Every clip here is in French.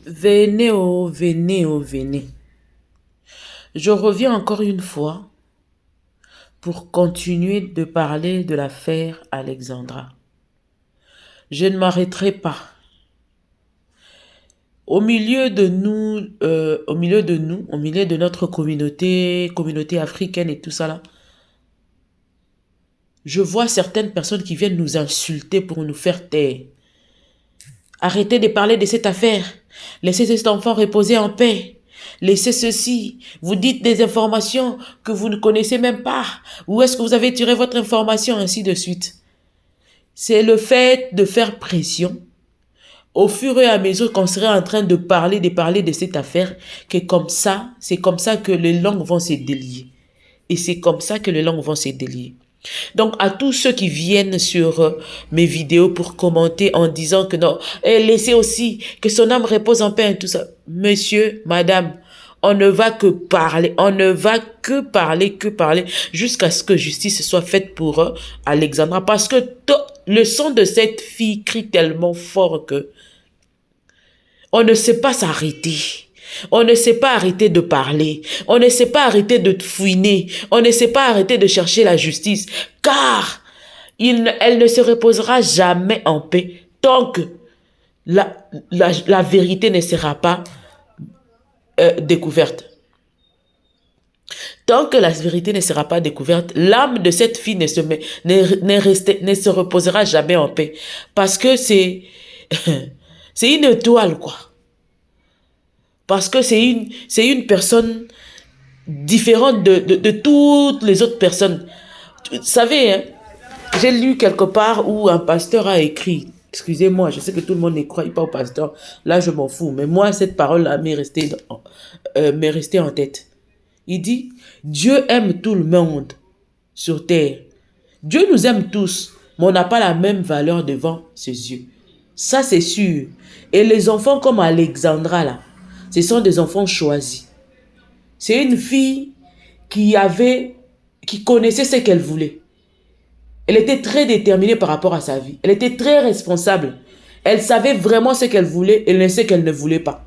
Venez, oh, venez, oh, venez. Je reviens encore une fois pour continuer de parler de l'affaire Alexandra. Je ne m'arrêterai pas. Au milieu de notre communauté africaine et tout ça là, je vois certaines personnes qui viennent nous insulter pour nous faire taire. Arrêtez de parler de cette affaire. Laissez cet enfant reposer en paix. Laissez ceci. Vous dites des informations que vous ne connaissez même pas. Où est-ce que vous avez tiré votre information, ainsi de suite. C'est le fait de faire pression. Au fur et à mesure qu'on serait en train de parler de cette affaire, que comme ça, c'est comme ça que les langues vont se délier. Et c'est comme ça que les langues vont se délier. Donc, à tous ceux qui viennent sur mes vidéos pour commenter en disant que non, laissez aussi que son âme repose en paix et tout ça. Monsieur, madame, on ne va que parler, que parler, jusqu'à ce que justice soit faite pour Alexandra. Parce que le son de cette fille crie tellement fort que on ne sait pas s'arrêter. On ne sait pas arrêter de parler. On ne sait pas arrêter de fouiner. On ne sait pas arrêter de chercher la justice. Car elle ne se reposera jamais en paix tant que la vérité ne sera pas découverte. Tant que la vérité ne sera pas découverte, l'âme de cette fille ne se reposera jamais en paix. Parce que c'est une étoile, quoi. Parce que c'est une personne différente de toutes les autres personnes. Vous savez, hein, j'ai lu quelque part où un pasteur a écrit, excusez-moi, je sais que tout le monde ne croit pas au pasteur, là je m'en fous, mais moi cette parole-là m'est restée en tête. Il dit, Dieu aime tout le monde sur terre. Dieu nous aime tous, mais on n'a pas la même valeur devant ses yeux. Ça c'est sûr. Et les enfants comme Alexandra là, ce sont des enfants choisis. C'est une fille qui connaissait ce qu'elle voulait. Elle était très déterminée par rapport à sa vie. Elle était très responsable. Elle savait vraiment ce qu'elle voulait et ce qu'elle ne voulait pas.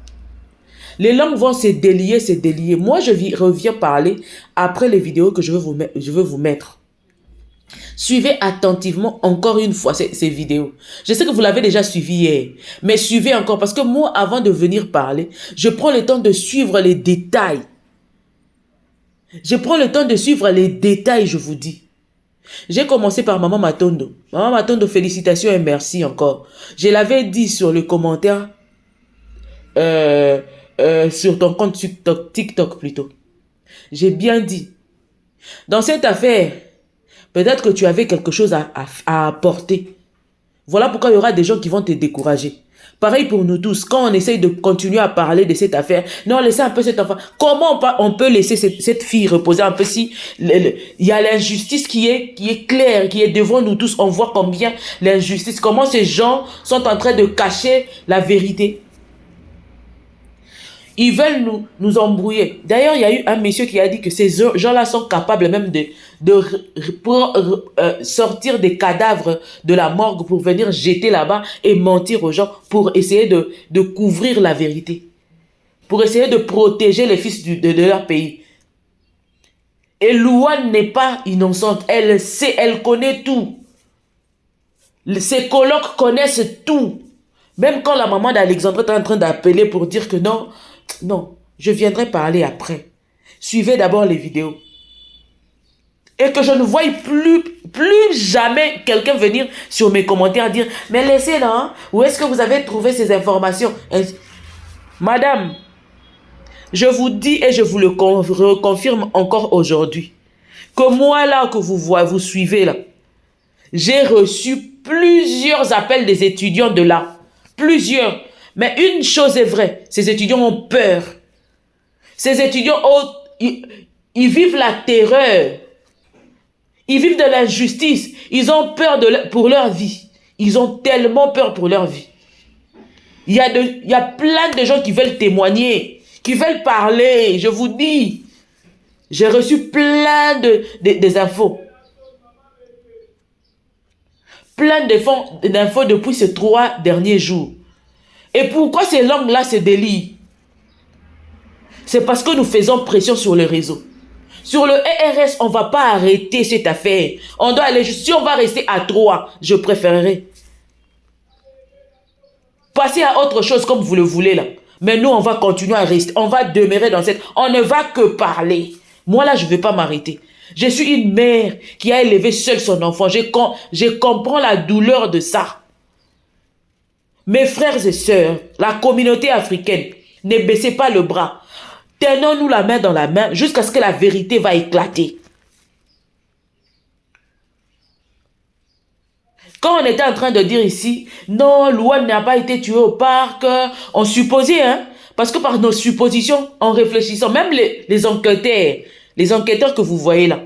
Les langues vont se délier, se délier. Moi, je reviens parler après les vidéos que je veux vous mettre. Suivez attentivement encore une fois ces vidéos. Je sais que vous l'avez déjà suivi hier, mais suivez encore parce que moi, avant de venir parler, je prends le temps de suivre les détails. Je prends le temps de suivre les détails, je vous dis. J'ai commencé par Maman Matondo. Maman Matondo, félicitations et merci encore. Je l'avais dit sur le commentaire, sur ton compte TikTok plutôt. J'ai bien dit. Dans cette affaire, peut-être que tu avais quelque chose à apporter. Voilà pourquoi il y aura des gens qui vont te décourager. Pareil pour nous tous, quand on essaye de continuer à parler de cette affaire, non, laissez un peu cet enfant. Comment on peut laisser cette fille reposer un peu si il y a l'injustice qui est claire, qui est devant nous tous. On voit combien l'injustice, comment ces gens sont en train de cacher la vérité. Ils veulent nous embrouiller. D'ailleurs, il y a eu un monsieur qui a dit que ces gens-là sont capables même pour sortir des cadavres de la morgue pour venir jeter là-bas et mentir aux gens pour essayer de couvrir la vérité. Pour essayer de protéger les fils de leur pays. Et Louane n'est pas innocente. Elle sait, elle connaît tout. Ses colocs connaissent tout. Même quand la maman d'Alexandre est en train d'appeler pour dire que non, je viendrai parler après. Suivez d'abord les vidéos. Et que je ne voie plus jamais quelqu'un venir sur mes commentaires dire « Mais laissez-la, hein, où est-ce que vous avez trouvé ces informations ?» Madame, je vous dis et je vous le reconfirme encore aujourd'hui, que moi là, que vous suivez là, j'ai reçu plusieurs appels des étudiants de là. Plusieurs. Mais une chose est vraie, ces étudiants ont peur. Ces étudiants, ils vivent la terreur. Ils vivent de l'injustice. Ils ont peur pour leur vie. Ils ont tellement peur pour leur vie. Il y a plein de gens qui veulent témoigner, qui veulent parler. Je vous dis, j'ai reçu plein des infos. Plein d'infos depuis ces 3 derniers jours. Et pourquoi ces langues-là se délient? C'est parce que nous faisons pression sur les réseaux. Sur le RS, on ne va pas arrêter cette affaire. On doit aller, si on va rester à 3, je préférerais passer à autre chose comme vous le voulez là. Mais nous, on va continuer à rester. On va demeurer dans cette... On ne va que parler. Moi là, je ne vais pas m'arrêter. Je suis une mère qui a élevé seule son enfant. Je comprends la douleur de ça. Mes frères et sœurs, la communauté africaine, ne baissez pas le bras. Tenons-nous la main dans la main jusqu'à ce que la vérité va éclater. Quand on était en train de dire ici, non, Louane n'a pas été tué au parc, on supposait, hein, parce que par nos suppositions, en réfléchissant, même les enquêteurs que vous voyez là,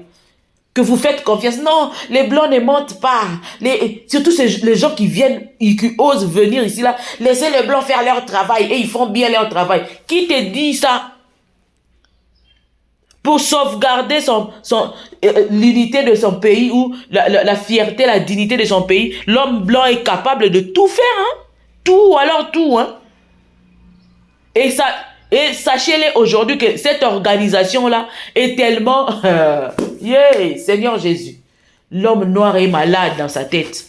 que vous faites confiance, non, les Blancs ne mentent pas, surtout les gens qui viennent, qui osent venir ici là, laissez les Blancs faire leur travail, et ils font bien leur travail. Qui te dit ça? Pour sauvegarder l'unité de son pays ou la fierté, la dignité de son pays, l'homme blanc est capable de tout faire, hein? Tout, alors tout, hein? Et sachez-le aujourd'hui que cette organisation-là est tellement... Seigneur Jésus, l'homme noir est malade dans sa tête.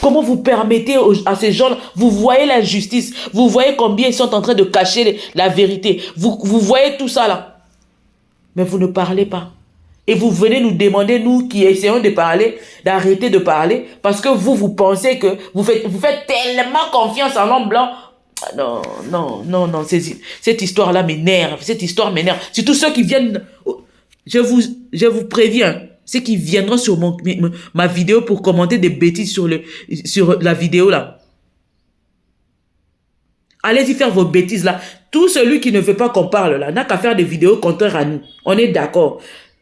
Comment vous permettez à ces gens, vous voyez l'injustice, vous voyez combien ils sont en train de cacher la vérité, vous voyez tout ça là. Mais vous ne parlez pas. Et vous venez nous demander, nous qui essayons de parler, d'arrêter de parler, parce que vous pensez que vous faites tellement confiance en l'homme blanc. Non, non, non, non, cette histoire-là m'énerve, cette histoire m'énerve. Surtout ceux qui viennent, je vous préviens, ceux qui viendront sur ma vidéo pour commenter des bêtises sur la vidéo là. Allez-y faire vos bêtises là. Tout celui qui ne veut pas qu'on parle là, n'a qu'à faire des vidéos contraires à nous. On est d'accord.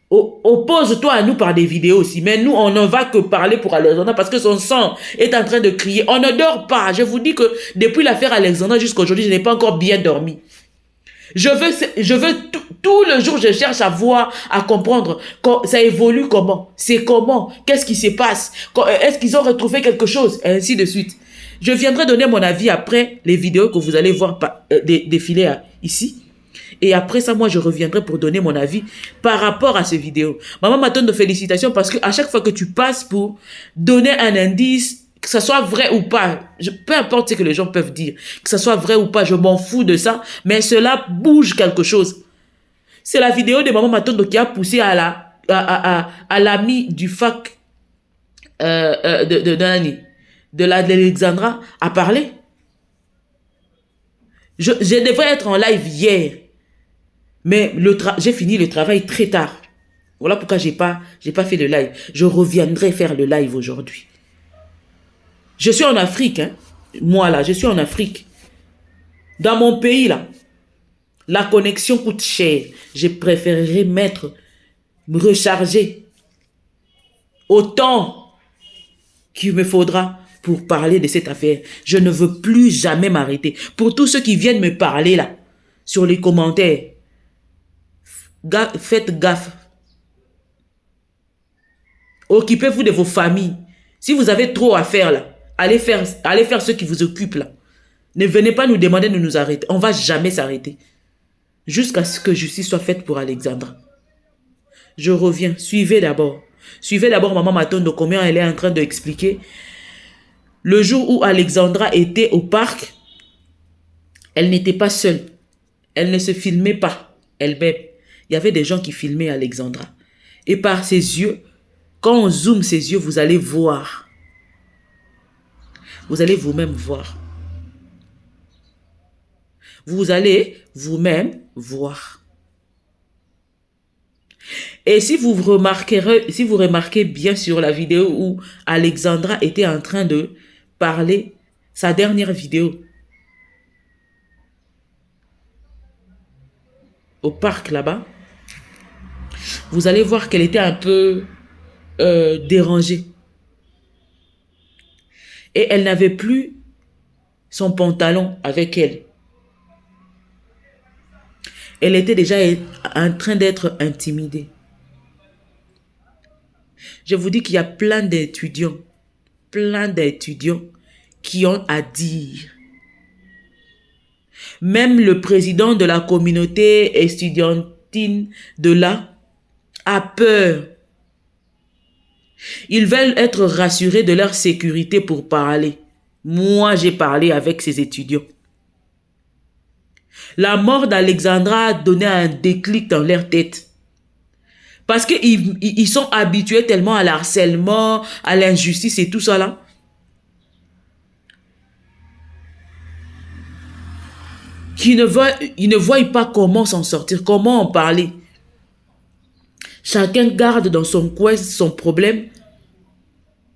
Oppose-toi à nous par des vidéos aussi. Mais nous, on ne va que parler pour Alexandra parce que son sang est en train de crier. On ne dort pas. Je vous dis que depuis l'affaire Alexandra jusqu'à aujourd'hui, je n'ai pas encore bien dormi. Je veux tout le jour, je cherche à voir, à comprendre ça évolue comment. C'est comment. Qu'est-ce qui se passe. Est-ce qu'ils ont retrouvé quelque chose. Et ainsi de suite. Je viendrai donner mon avis après les vidéos que vous allez voir défiler ici. Et après ça, moi, je reviendrai pour donner mon avis par rapport à ces vidéos. Maman Matondo, félicitations parce qu'à chaque fois que tu passes pour donner un indice, que ça soit vrai ou pas, peu importe ce que les gens peuvent dire, que ça soit vrai ou pas, je m'en fous de ça, mais cela bouge quelque chose. C'est la vidéo de Maman Matondo qui a poussé à l'ami du fac de l'Alexandra à parler. Je devrais être en live hier, mais j'ai fini le travail très tard. Voilà pourquoi j'ai pas fait le live. Je reviendrai faire le live aujourd'hui. Je suis en Afrique, hein. Moi là, je suis en Afrique. Dans mon pays là, la connexion coûte cher. Je préférerais me recharger autant qu'il me faudra pour parler de cette affaire. Je ne veux plus jamais m'arrêter. Pour tous ceux qui viennent me parler là, sur les commentaires, faites gaffe. Occupez-vous de vos familles. Si vous avez trop à faire là, allez faire ce qui vous occupe là. Ne venez pas nous demander de nous arrêter. On ne va jamais s'arrêter. Jusqu'à ce que justice soit faite pour Alexandra. Je reviens. Suivez d'abord. Suivez d'abord Maman Matondo, combien elle est en train d'expliquer. Le jour où Alexandra était au parc, elle n'était pas seule. Elle ne se filmait pas elle-même. Il y avait des gens qui filmaient Alexandra. Et par ses yeux, quand on zoome ses yeux, vous allez voir. Vous allez vous-même voir. Vous allez vous-même voir. Et si vous remarquez bien sur la vidéo où Alexandra était en train de parler, sa dernière vidéo, au parc là-bas, vous allez voir qu'elle était un peu dérangée. Et elle n'avait plus son pantalon avec elle. Elle était déjà en train d'être intimidée. Je vous dis qu'il y a plein d'étudiants qui ont à dire. Même le président de la communauté estudiantine de là a peur. Ils veulent être rassurés de leur sécurité pour parler. Moi, j'ai parlé avec ces étudiants. La mort d'Alexandra a donné un déclic dans leur tête. Parce qu'ils sont habitués tellement à l'harcèlement, à l'injustice et tout ça là. Qu'ils ne voient pas comment s'en sortir, comment en parler. Chacun garde dans son coin son problème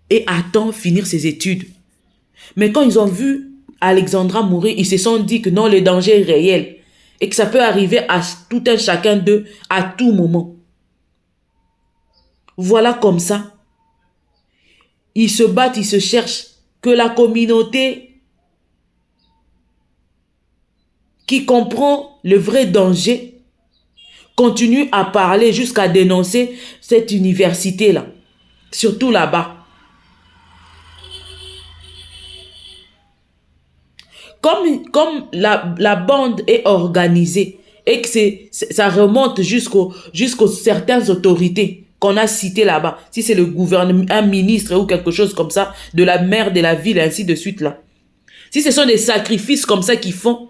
et attend finir ses études. Mais quand ils ont vu Alexandra mourir, ils se sont dit que non, le danger est réel et que ça peut arriver à tout un chacun d'eux à tout moment. Voilà comme ça. Ils se battent, ils se cherchent. Que la communauté qui comprend le vrai danger continue à parler jusqu'à dénoncer cette université-là. Surtout là-bas. Comme la bande est organisée et que ça remonte jusqu'aux certaines autorités qu'on a citées là-bas, si c'est le gouvernement, un ministre ou quelque chose comme ça, de la maire de la ville, ainsi de suite là. Si ce sont des sacrifices comme ça qu'ils font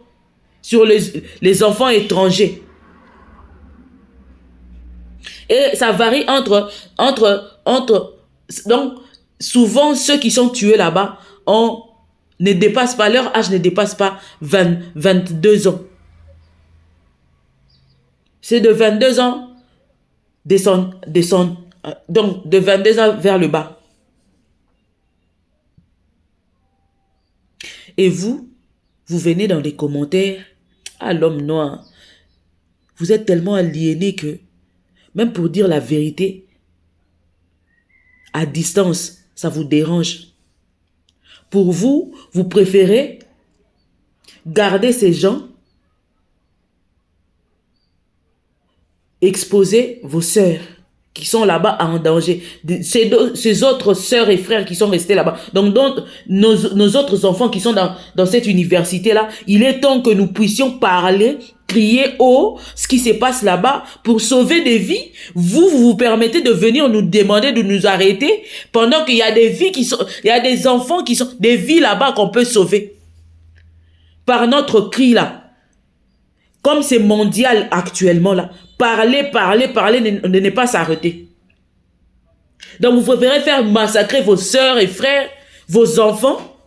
sur les enfants étrangers, et ça varie donc, souvent, ceux qui sont tués là-bas ne dépassent pas, leur âge ne dépasse pas 22 ans. C'est de 22 ans, donc de 22 ans vers le bas. Et vous venez dans les commentaires, ah l'homme noir, vous êtes tellement aliéné que, même pour dire la vérité, à distance, ça vous dérange. Pour vous, vous préférez garder ces gens, exposer vos sœurs qui sont là-bas en danger, ces autres sœurs et frères qui sont restés là-bas. Donc nos autres enfants qui sont dans cette université-là, il est temps que nous puissions parler, crier haut ce qui se passe là-bas pour sauver des vies. Vous permettez de venir nous demander de nous arrêter pendant qu'il y a des vies il y a des enfants qui sont, des vies là-bas qu'on peut sauver par notre cri là. Comme c'est mondial actuellement là, parler, ne pas s'arrêter. Donc vous préférez faire massacrer vos sœurs et frères, vos enfants,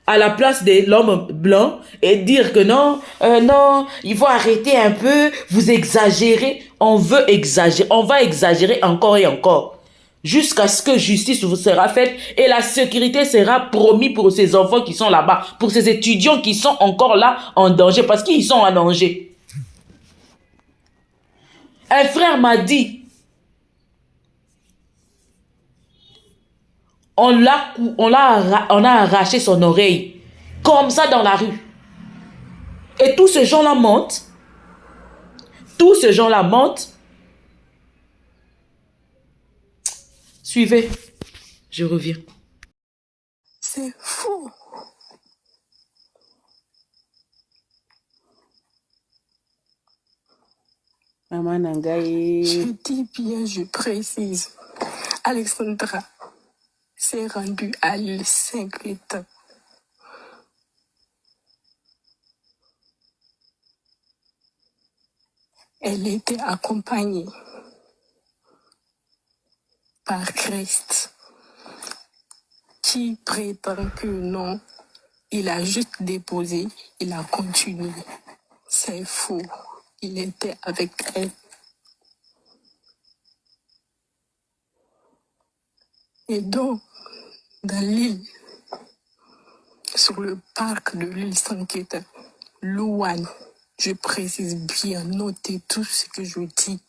à la place de l'homme blanc et dire que non, non, il faut arrêter un peu, vous exagérez. On veut exagérer, on va exagérer encore et encore. Jusqu'à ce que justice vous sera faite et la sécurité sera promise pour ces enfants qui sont là-bas, pour ces étudiants qui sont encore là en danger, parce qu'ils sont en danger. Un frère m'a dit, on a arraché son oreille, comme ça dans la rue. Et tous ces gens-là mentent. Tous ces gens-là mentent. Suivez, je reviens. C'est fou. Maman Nangaye. Je dis bien, je précise. Alexandra s'est rendue à l'île Saint-Quentin. Elle était accompagnée par Christ, qui prétend que non, il a juste déposé, il a continué. C'est faux. Il était avec elle. Et donc, dans l'île, sur le parc de l'île Saint-Quentin, Louane, je précise bien, notez tout ce que je dis.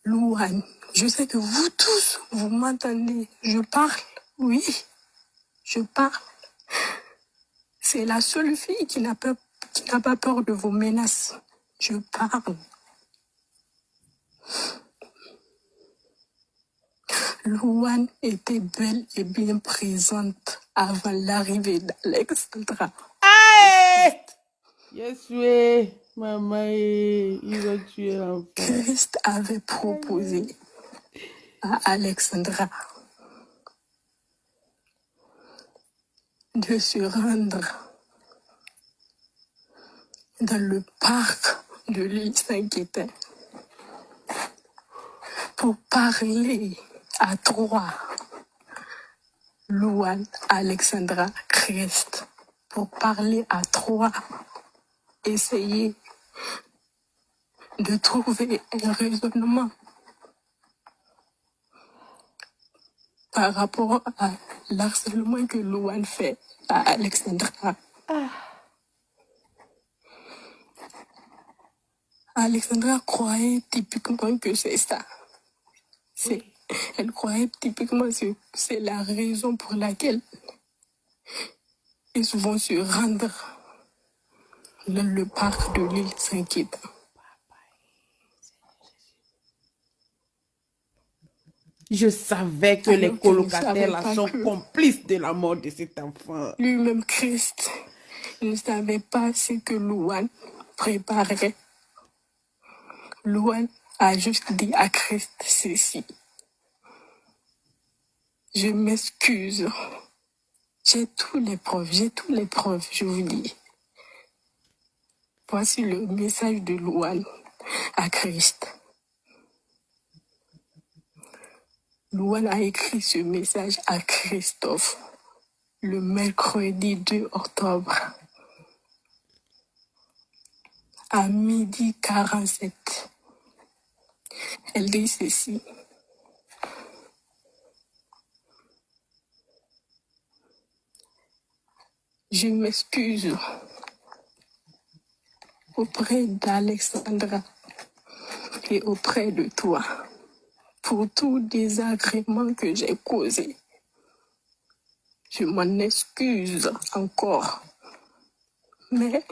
Louane, je sais que vous tous, vous m'entendez. Je parle, oui, je parle. C'est la seule fille qui n'a pas peur de vos menaces. Je parle. Louane était belle et bien présente avant l'arrivée d'Alexandra. Yes, maman, ils ont tué l'enfant. Christ avait proposé à Alexandra de se rendre dans le parc de l'île Saint-Quentin pour parler à trois, Louane, Alexandra, Christ, pour parler à trois, essayer de trouver un raisonnement par rapport à l'harcèlement que Louane fait à Alexandra. Alexandra croyait typiquement que c'est ça. Elle croyait typiquement que c'est la raison pour laquelle ils vont se rendre dans le parc de l'île Saint-Quentin. Je savais que Alors les qu'il ne colocataires savait là pas sont que complices de la mort de cet enfant. lui-même Christ, il ne savait pas ce que Louane préparait. Louane a juste dit à Christ ceci. Je m'excuse. J'ai toutes les preuves, je vous dis. Voici le message de Louane à Christ. Louane a écrit ce message à Christophe le mercredi 2 octobre à 12h47. Elle dit ceci. Je m'excuse auprès d'Alexandra et auprès de toi pour tout désagrément que j'ai causé. Je m'en excuse encore. Mais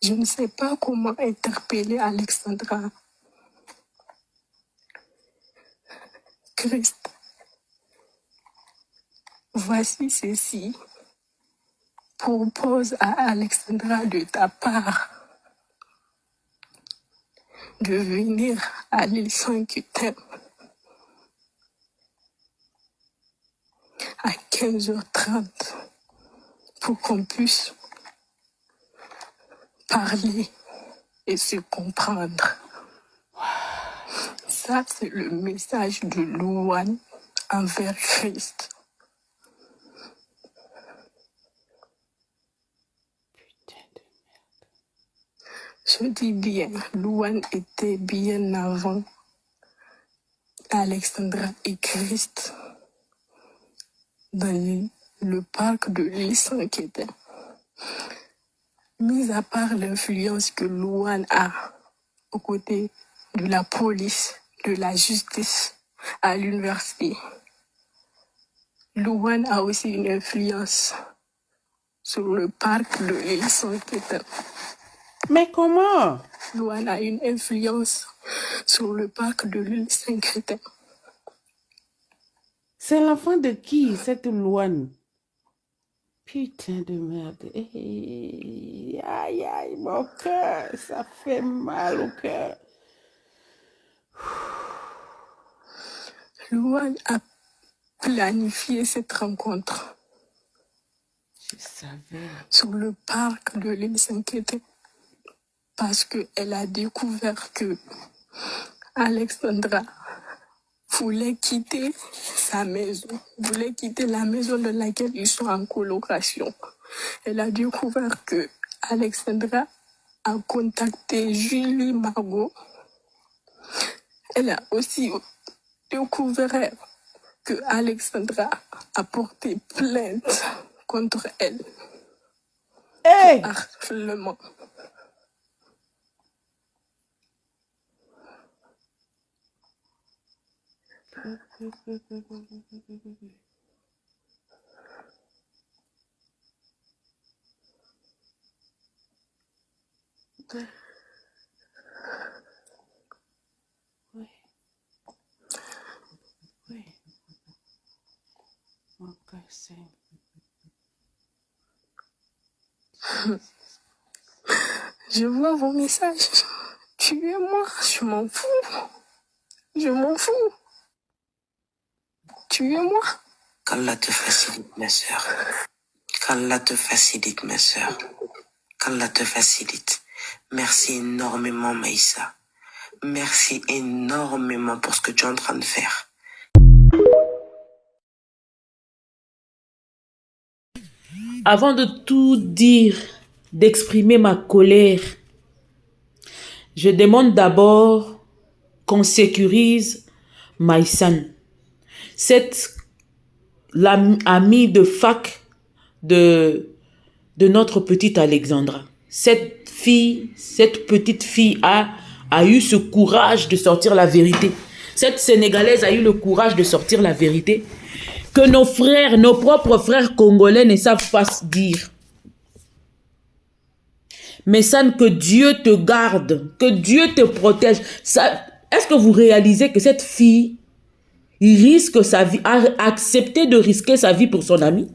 je ne sais pas comment interpeller Alexandra. Christ, voici ceci. Propose à Alexandra de ta part de venir à l'île Saint-Quentin à 15h30 pour qu'on puisse parler et se comprendre. Ça, c'est le message de Louane envers Christ. Je dis bien, Louane était bien avant Alexandra et Christ dans le parc de l'île Saint-Quentin. Mis à part l'influence que Louane a aux côtés de la police, de la justice à l'université, Louane a aussi une influence sur le parc de l'île Saint-Quentin. Mais comment? Louane a une influence sur le parc de l'île Saint-Quentin. C'est l'enfant de qui, cette Louane? Putain de merde. Aïe, aïe, mon cœur, ça fait mal au cœur. Louane a planifié cette rencontre Je savais. sur le parc de l'île Saint-Quentin parce qu'elle a découvert que Alexandra voulait quitter sa maison, voulait quitter la maison dans laquelle ils sont en colocation. Elle a découvert que Alexandra a contacté Julie Margot. Elle a aussi découvert que Alexandra a porté plainte contre elle. Hey! Harcèlement. Oui. Oui. Mon cœur saigne. Je vois vos messages. Tuez-moi, je m'en fous. Je m'en fous. Tuez-moi. Qu'Allah te facilite, ma sœur. Qu'Allah te facilite, ma sœur. Qu'Allah te facilite. Merci énormément, Maïssa. Merci énormément pour ce que tu es en train de faire. Avant de tout dire, d'exprimer ma colère, je demande d'abord qu'on sécurise Maïsan, cette amie de fac de notre petite Alexandra. Cette petite fille a eu ce courage de sortir la vérité. Cette Sénégalaise a eu le courage de sortir la vérité que nos frères, nos propres frères congolais ne savent pas dire. Mais ça, que Dieu te garde, que Dieu te protège. Est-ce que vous réalisez que cette fille, il risque sa vie, a accepté de risquer sa vie pour son ami?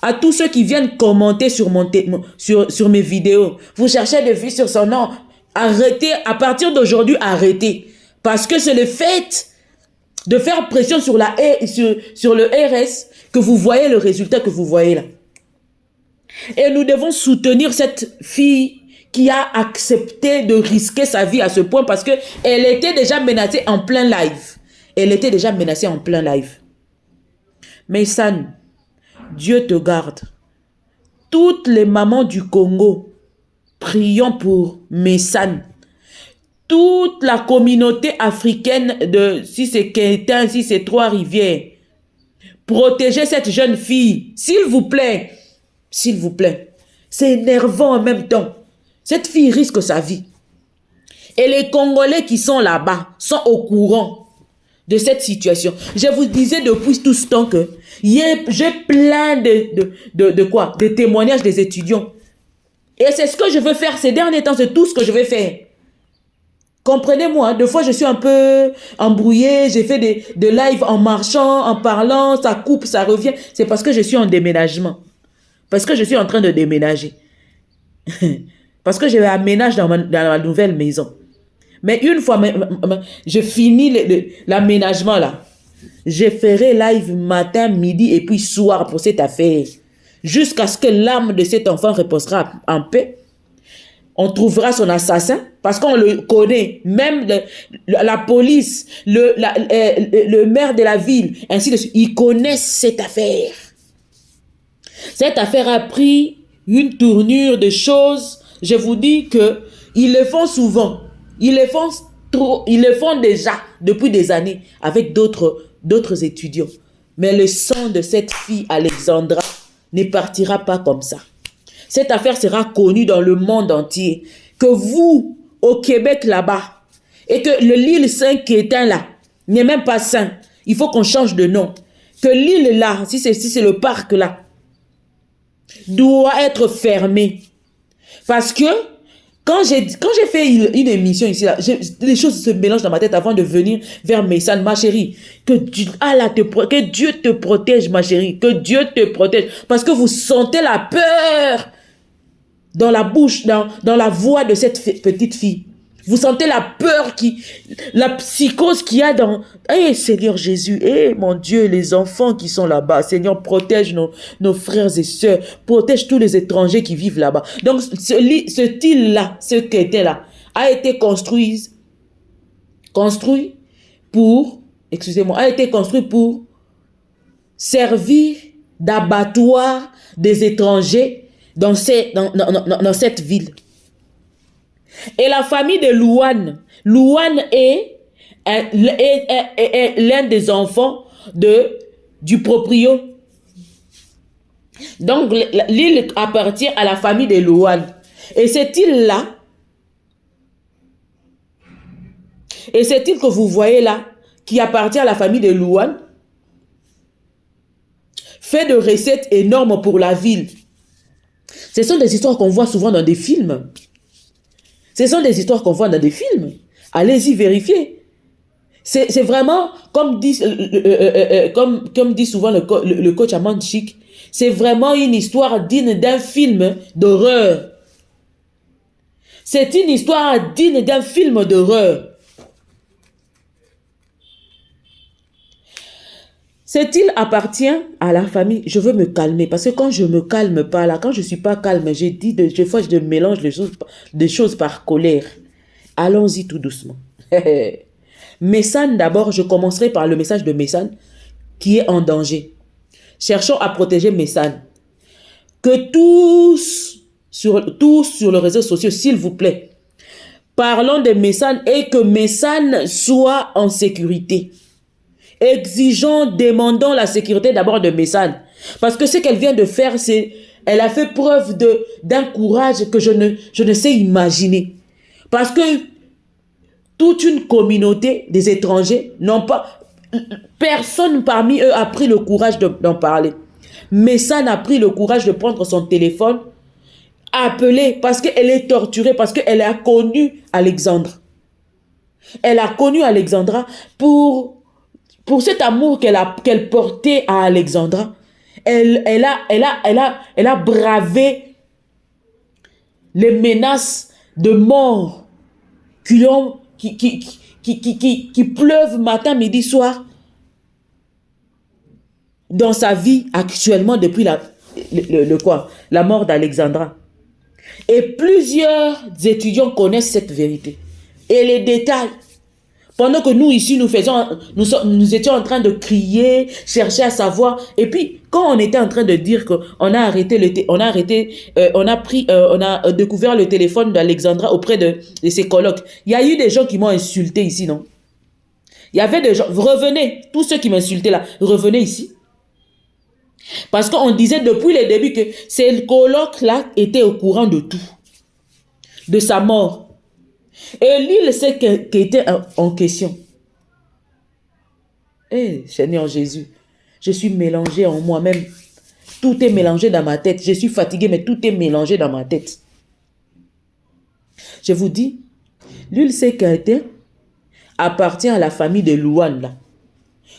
À tous ceux qui viennent commenter sur mes vidéos, vous cherchez des vues sur son nom, arrêtez, à partir d'aujourd'hui, arrêtez. Parce que c'est le fait de faire pression sur le RS que vous voyez le résultat que vous voyez là. Et nous devons soutenir cette fille qui a accepté de risquer sa vie à ce point parce qu'elle était déjà menacée en plein live. Elle était déjà menacée en plein live. Mais San, Dieu te garde. Toutes les mamans du Congo, prions pour Messan. Toute la communauté africaine si c'est Quintin, si c'est Trois-Rivières, protégez cette jeune fille, s'il vous plaît. S'il vous plaît. C'est énervant en même temps. Cette fille risque sa vie. Et les Congolais qui sont là-bas sont au courant de cette situation. Je vous disais depuis tout ce temps que j'ai plein de témoignages des étudiants. Et c'est ce que je veux faire ces derniers temps, c'est tout ce que je vais faire. Comprenez-moi, des fois je suis un peu embrouillée, j'ai fait des lives en marchant, en parlant, ça coupe, ça revient. C'est parce que je suis en déménagement. Parce que je suis en train de déménager. Parce que je aménage dans ma nouvelle maison. Mais une fois je finis l'aménagement là, je ferai live matin, midi et puis soir pour cette affaire. Jusqu'à ce que l'âme de cet enfant reposera en paix. On trouvera son assassin parce qu'on le connaît. Même la police, le maire de la ville, ainsi de suite, ils connaissent cette affaire. Cette affaire a pris une tournure de choses. Je vous dis que ils le font souvent. Ils le font trop. Ils le font déjà depuis des années avec d'autres étudiants. Mais le sang de cette fille Alexandra ne partira pas comme ça. Cette affaire sera connue dans le monde entier. Que vous, au Québec là-bas, et que l'île Saint-Quentin là, n'est même pas saint. Il faut qu'on change de nom. Que l'île là, si c'est le parc là, doit être fermé. Parce que quand j'ai fait une émission ici, là, les choses se mélangent dans ma tête avant de venir vers Messan, ma chérie. Que Dieu te protège, ma chérie. Que Dieu te protège. Parce que vous sentez la peur dans la bouche, dans la voix de cette petite fille. Vous sentez la peur, la psychose qu'il y a dans... Eh, Seigneur Jésus, eh, mon Dieu, les enfants qui sont là-bas. Seigneur, protège nos frères et sœurs. Protège tous les étrangers qui vivent là-bas. Donc, ce île-là, ce qui était là, a été construit pour... Excusez-moi, a été construit pour servir d'abattoir des étrangers dans cette ville. Et la famille de Louane est l'un des enfants du proprio. Donc, l'île appartient à la famille de Louane. Et cette île-là, et cette île que vous voyez là, qui appartient à la famille de Louane, fait de recettes énormes pour la ville. Ce sont des histoires qu'on voit souvent dans des films. Ce sont des histoires qu'on voit dans des films. Allez-y vérifier. C'est vraiment, comme dit souvent le coach Amand Chic, c'est vraiment une histoire digne d'un film d'horreur. C'est une histoire digne d'un film d'horreur. Cette île appartient à la famille. Je veux me calmer parce que quand je me calme pas là, quand je suis pas calme, j'ai dit des fois je mélange des choses par colère. Allons-y tout doucement. Messane d'abord, je commencerai par le message de Messane qui est en danger. Cherchons à protéger Messane. Que tous sur les réseaux sociaux, s'il vous plaît, parlons de Messane et que Messane soit en sécurité. Exigeons, demandons la sécurité d'abord de Messane. Parce que ce qu'elle vient de faire, c'est... Elle a fait preuve d'un courage que je ne sais imaginer. Parce que toute une communauté des étrangers n'ont pas... Personne parmi eux a pris le courage d'en parler. Messane a pris le courage de prendre son téléphone, appeler, parce qu'elle est torturée, parce qu'elle a connu Alexandre. Elle a connu Alexandra pour cet amour qu'elle portait à Alexandra. Elle a bravé les menaces de mort qui pleuvent matin, midi, soir dans sa vie actuellement depuis la mort d'Alexandra. Et plusieurs étudiants connaissent cette vérité. Et les détails. Pendant que nous ici, nous étions en train de crier, chercher à savoir. Et puis, quand on était en train de dire qu'on a découvert le téléphone d'Alexandra auprès de ses colocs, il y a eu des gens qui m'ont insulté ici, non? Il y avait des gens, revenez, tous ceux qui m'insultaient là, revenez ici. Parce qu'on disait depuis le début que ces colocs-là étaient au courant de tout, de sa mort. Et l'île, c'est qui était en question. Eh, Seigneur Jésus, je suis mélangé en moi-même. Tout est mélangé dans ma tête. Je suis fatigué, mais tout est mélangé dans ma tête. Je vous dis, l'île, c'est qui appartient à la famille de Louane, là.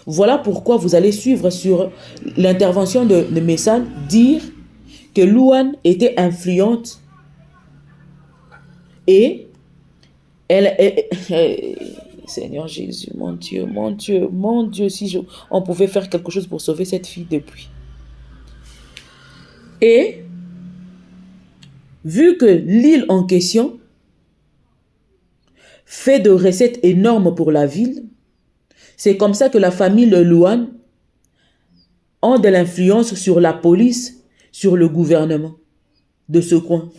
Voilà pourquoi vous allez suivre sur l'intervention de Messane dire que Louane était influente et Seigneur Jésus, mon Dieu, si on pouvait faire quelque chose pour sauver cette fille depuis. Et, vu que l'île en question fait de recettes énormes pour la ville, c'est comme ça que la famille Lelouane a de l'influence sur la police, sur le gouvernement de ce coin.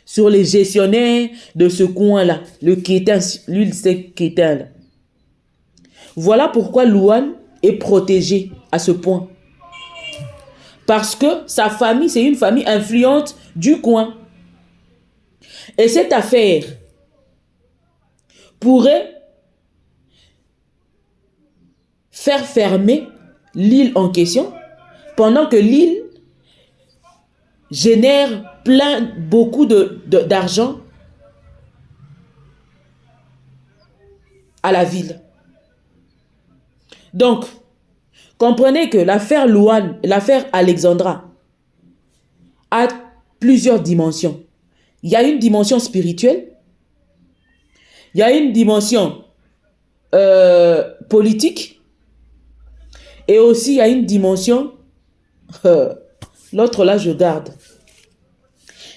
Sur les gestionnaires de ce coin-là, l'île c'est Kétin là. Voilà pourquoi Louane est protégée à ce point. Parce que sa famille, c'est une famille influente du coin. Et cette affaire pourrait faire fermer l'île en question pendant que l'île génère beaucoup d'argent à la ville. Donc, comprenez que l'affaire Louane, l'affaire Alexandra a plusieurs dimensions. Il y a une dimension spirituelle, il y a une dimension politique, et aussi il y a une dimension, l'autre là je garde.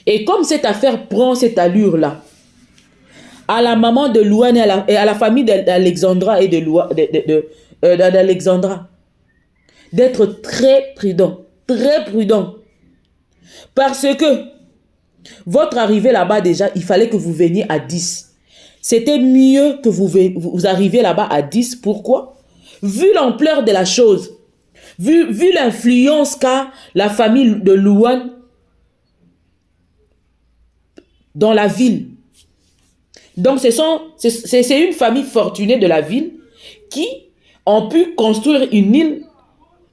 Et comme cette affaire prend cette allure-là, à la maman de Louane et à la famille d'Alexandra et d'Alexandra, d'être très prudent. Parce que votre arrivée là-bas déjà, il fallait que vous veniez à 10. C'était mieux que vous arriviez là-bas à 10. Pourquoi? Vu l'ampleur de la chose, vu l'influence qu'a la famille de Louane dans la ville. Donc, c'est une famille fortunée de la ville qui ont pu construire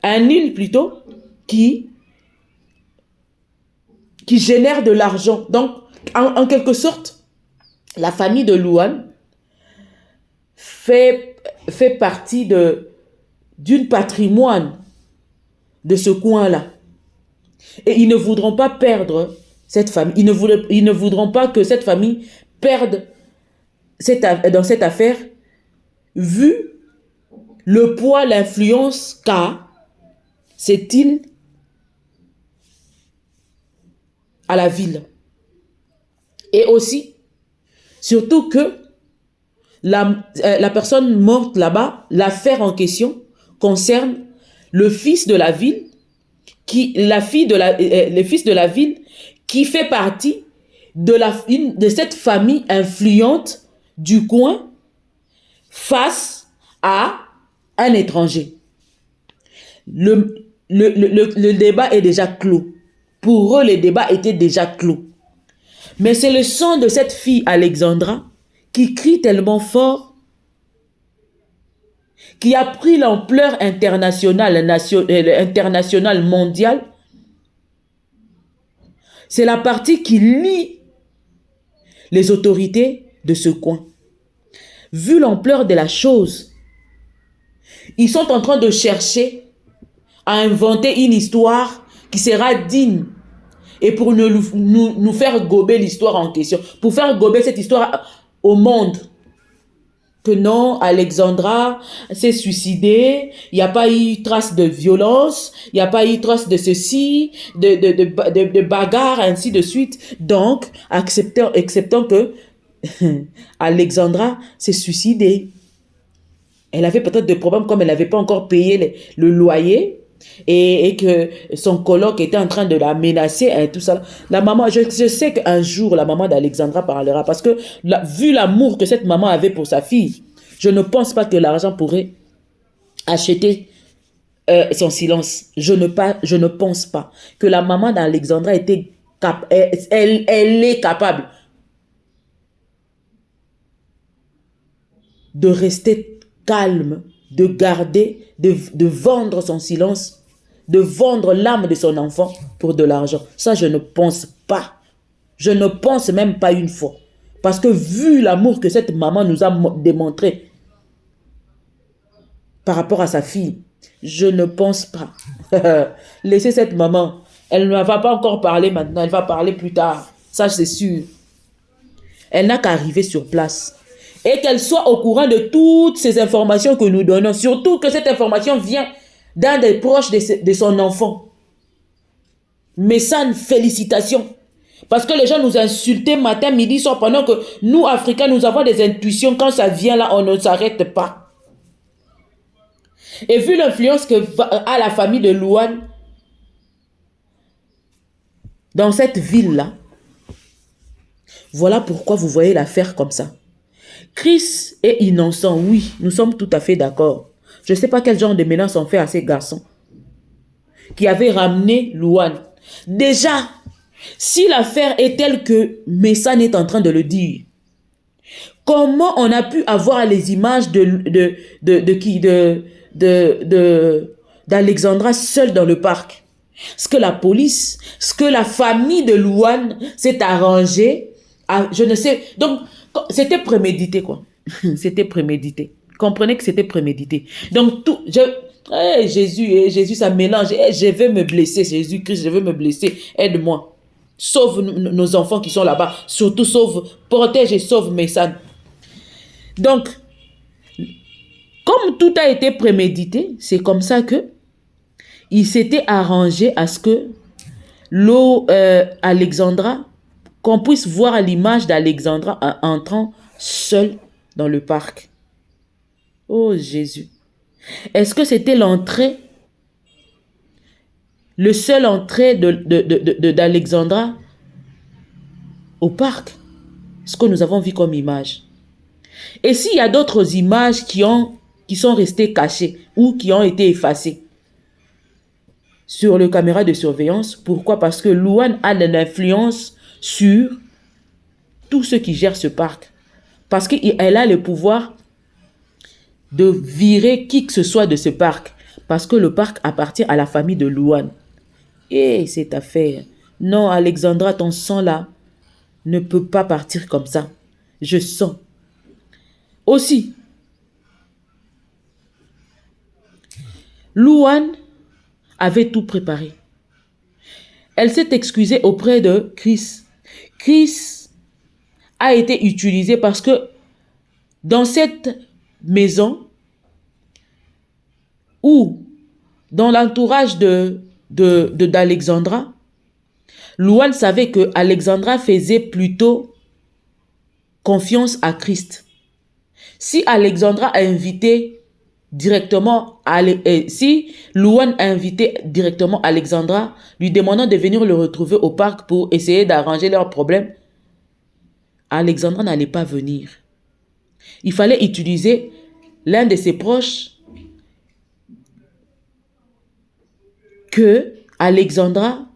un île plutôt, qui génère de l'argent. Donc, en quelque sorte, la famille de Louane fait partie d'une patrimoine de ce coin-là. Et ils ne voudront pas perdre cette famille. Ils ne voudront pas que cette famille perde dans cette affaire, vu le poids, l'influence qu'a cette île à la ville. Et aussi, surtout que la personne morte là-bas, l'affaire en question concerne le fils de la ville, le fils de la ville qui fait partie de cette famille influente du coin face à un étranger. Le débat est déjà clos. Pour eux, le débat était déjà clos. Mais c'est le sang de cette fille Alexandra qui crie tellement fort, qui a pris l'ampleur internationale, mondiale. C'est la partie qui lie les autorités de ce coin. Vu l'ampleur de la chose, ils sont en train de chercher à inventer une histoire qui sera digne et pour nous faire gober l'histoire en question, pour faire gober cette histoire au monde. Que non, Alexandra s'est suicidée, il n'y a pas eu trace de violence, il n'y a pas eu trace de ceci, de bagarre, ainsi de suite. Donc, acceptons que Alexandra s'est suicidée. Elle avait peut-être des problèmes comme elle n'avait pas encore payé le loyer et que son coloc était en train de la menacer et tout ça. La maman, je sais qu'un jour, la maman d'Alexandra parlera parce que vu l'amour que cette maman avait pour sa fille, je ne pense pas que l'argent pourrait acheter son silence. Je ne pense pas que la maman d'Alexandra était elle est capable de rester calme, de garder, de vendre son silence, de vendre l'âme de son enfant pour de l'argent. Ça, je ne pense pas. Je ne pense même pas une fois. Parce que vu l'amour que cette maman nous a démontré par rapport à sa fille, je ne pense pas. Laissez cette maman. Elle ne va pas encore parler maintenant, elle va parler plus tard. Ça, c'est sûr. Elle n'a qu'à arriver sur place. Et qu'elle soit au courant de toutes ces informations que nous donnons. Surtout que cette information vient d'un des proches de son enfant. Mais ça, félicitations. Parce que les gens nous insultaient matin, midi, soir, pendant que nous, Africains, nous avons des intuitions. Quand ça vient là, on ne s'arrête pas. Et vu l'influence que a la famille de Louane dans cette ville-là, voilà pourquoi vous voyez l'affaire comme ça. Chris est innocent, oui, nous sommes tout à fait d'accord. Je ne sais pas quel genre de menace on fait à ces garçons qui avaient ramené Louane. Déjà, si l'affaire est telle que Messan est en train de le dire, comment on a pu avoir les images d'Alexandra seule dans le parc? Ce que la police, ce que la famille de Louane s'est arrangé, je ne sais. Donc, c'était prémédité, quoi. C'était prémédité. Comprenez que c'était prémédité. Donc, tout, Jésus, ça mélange. Je vais me blesser, Jésus-Christ, je vais me blesser. Aide-moi. Sauve nos enfants qui sont là-bas. Surtout, protège et sauve Messan. Donc, comme tout a été prémédité, c'est comme ça que il s'était arrangé à ce que Alexandra, qu'on puisse voir l'image d'Alexandra entrant seule dans le parc. Oh Jésus. Est-ce que c'était l'entrée, le seul entrée d'Alexandra au parc? Ce que nous avons vu comme image. Et s'il y a d'autres images qui sont restées cachées ou qui ont été effacées sur les caméras de surveillance, pourquoi? Parce que Louane a de l'influence sur tous ceux qui gèrent ce parc. Parce qu'elle a le pouvoir de virer qui que ce soit de ce parc. Parce que le parc appartient à la famille de Louane. Et cette affaire, non, Alexandra, ton sang là ne peut pas partir comme ça. Je sens. Aussi, Louane avait tout préparé. Elle s'est excusée auprès de Chris. Chris a été utilisé parce que dans cette maison ou dans l'entourage d'Alexandra, Louane savait que Alexandra faisait plutôt confiance à Christ. Si Alexandra a invité directement, si Louane a invité directement Alexandra, lui demandant de venir le retrouver au parc pour essayer d'arranger leurs problèmes, Alexandra n'allait pas venir. Il fallait utiliser l'un de ses proches que Alexandra,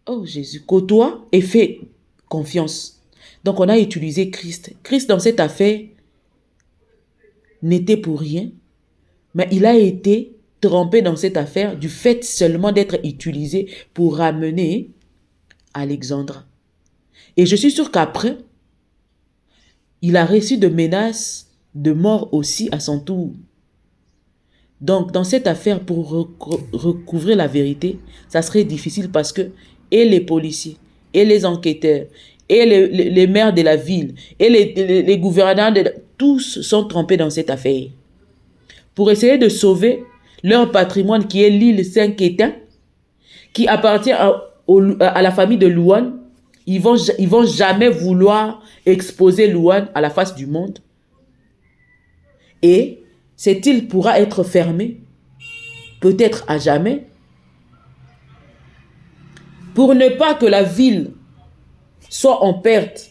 oh Jésus, côtoie et fait confiance. Donc on a utilisé Christ. Christ dans cette affaire n'était pour rien, mais il a été trempé dans cette affaire du fait seulement d'être utilisé pour ramener Alexandra. Et je suis sûre qu'après, il a reçu de menaces de mort aussi à son tour. Donc, dans cette affaire, pour recouvrir la vérité, ça serait difficile parce que et les policiers, et les enquêteurs, et les maires de la ville, et les gouverneurs, tous sont trempés dans cette affaire. Pour essayer de sauver leur patrimoine qui est l'île Saint-Quentin, qui appartient à la famille de Louane, ils vont jamais vouloir exposer Louane à la face du monde. Et cette île pourra être fermée, peut-être à jamais, pour ne pas que la ville soit en perte,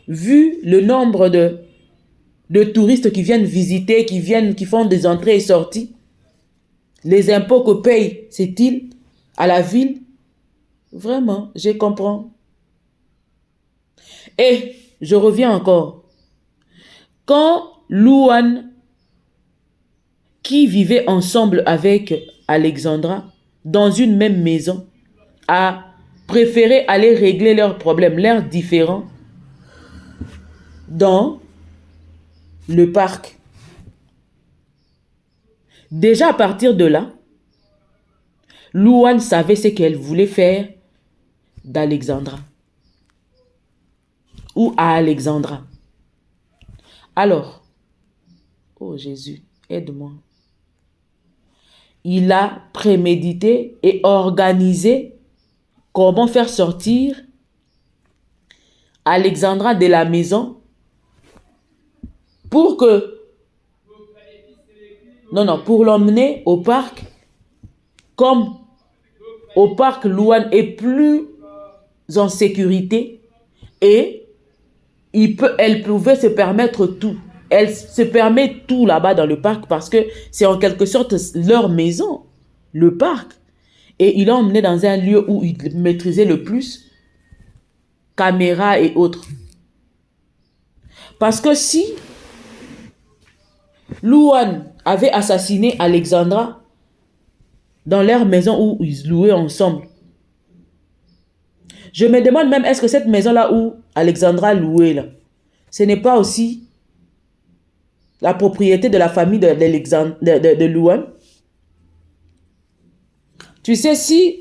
vu le nombre de touristes qui viennent visiter, qui font des entrées et sorties, les impôts que paye cette île à la ville. Vraiment, je comprends. Et je reviens encore. Quand Louane, qui vivait ensemble avec Alexandra dans une même maison, a préféré aller régler leurs problèmes, leurs différends, dans le parc. Déjà à partir de là, Louane savait ce qu'elle voulait faire d'Alexandra. Ou à Alexandra. Alors, oh Jésus, aide-moi. Il a prémédité et organisé comment faire sortir Alexandra de la maison pour que... pour l'emmener au parc. Comme au parc, Louane est plus en sécurité et elle pouvait se permettre tout. Elle se permet tout là-bas dans le parc parce que c'est en quelque sorte leur maison, le parc. Et il l'a emmené dans un lieu où il maîtrisait le plus, caméras et autres. Parce que si Louane avait assassiné Alexandra dans leur maison où ils louaient ensemble, je me demande même, est-ce que cette maison-là où Alexandra louait, là, ce n'est pas aussi la propriété de la famille de Louane? Tu sais, si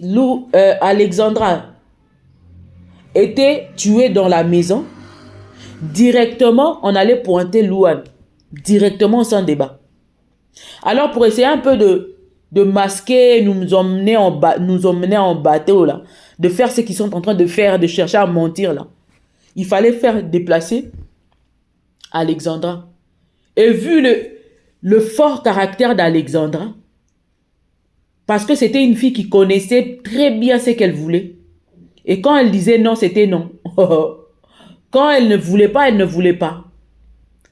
Alexandra était tuée dans la maison, directement, on allait pointer Louane. Directement, sans débat. Alors, pour essayer un peu de masquer, nous emmener en bateau, là, de faire ce qu'ils sont en train de faire, de chercher à mentir, là, il fallait faire déplacer Alexandra. Et vu le fort caractère d'Alexandra, parce que c'était une fille qui connaissait très bien ce qu'elle voulait. Et quand elle disait non, c'était non. Quand elle ne voulait pas, elle ne voulait pas.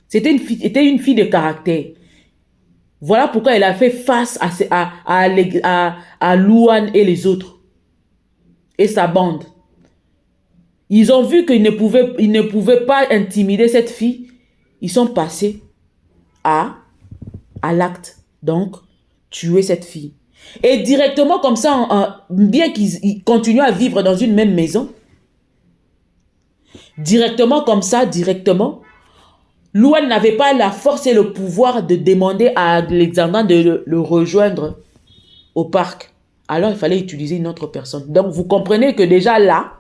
C'était une fille de caractère. Voilà pourquoi elle a fait face à Louane et les autres. Et sa bande. Ils ont vu qu'ils ne pouvaient pas intimider cette fille. Ils sont passés à l'acte. Donc, tuer cette fille. Et directement comme ça, bien qu'ils continuent à vivre dans une même maison, directement comme ça, Louane n'avait pas la force et le pouvoir de demander à Alexandra de le rejoindre au parc. Alors, il fallait utiliser une autre personne. Donc, vous comprenez que déjà là,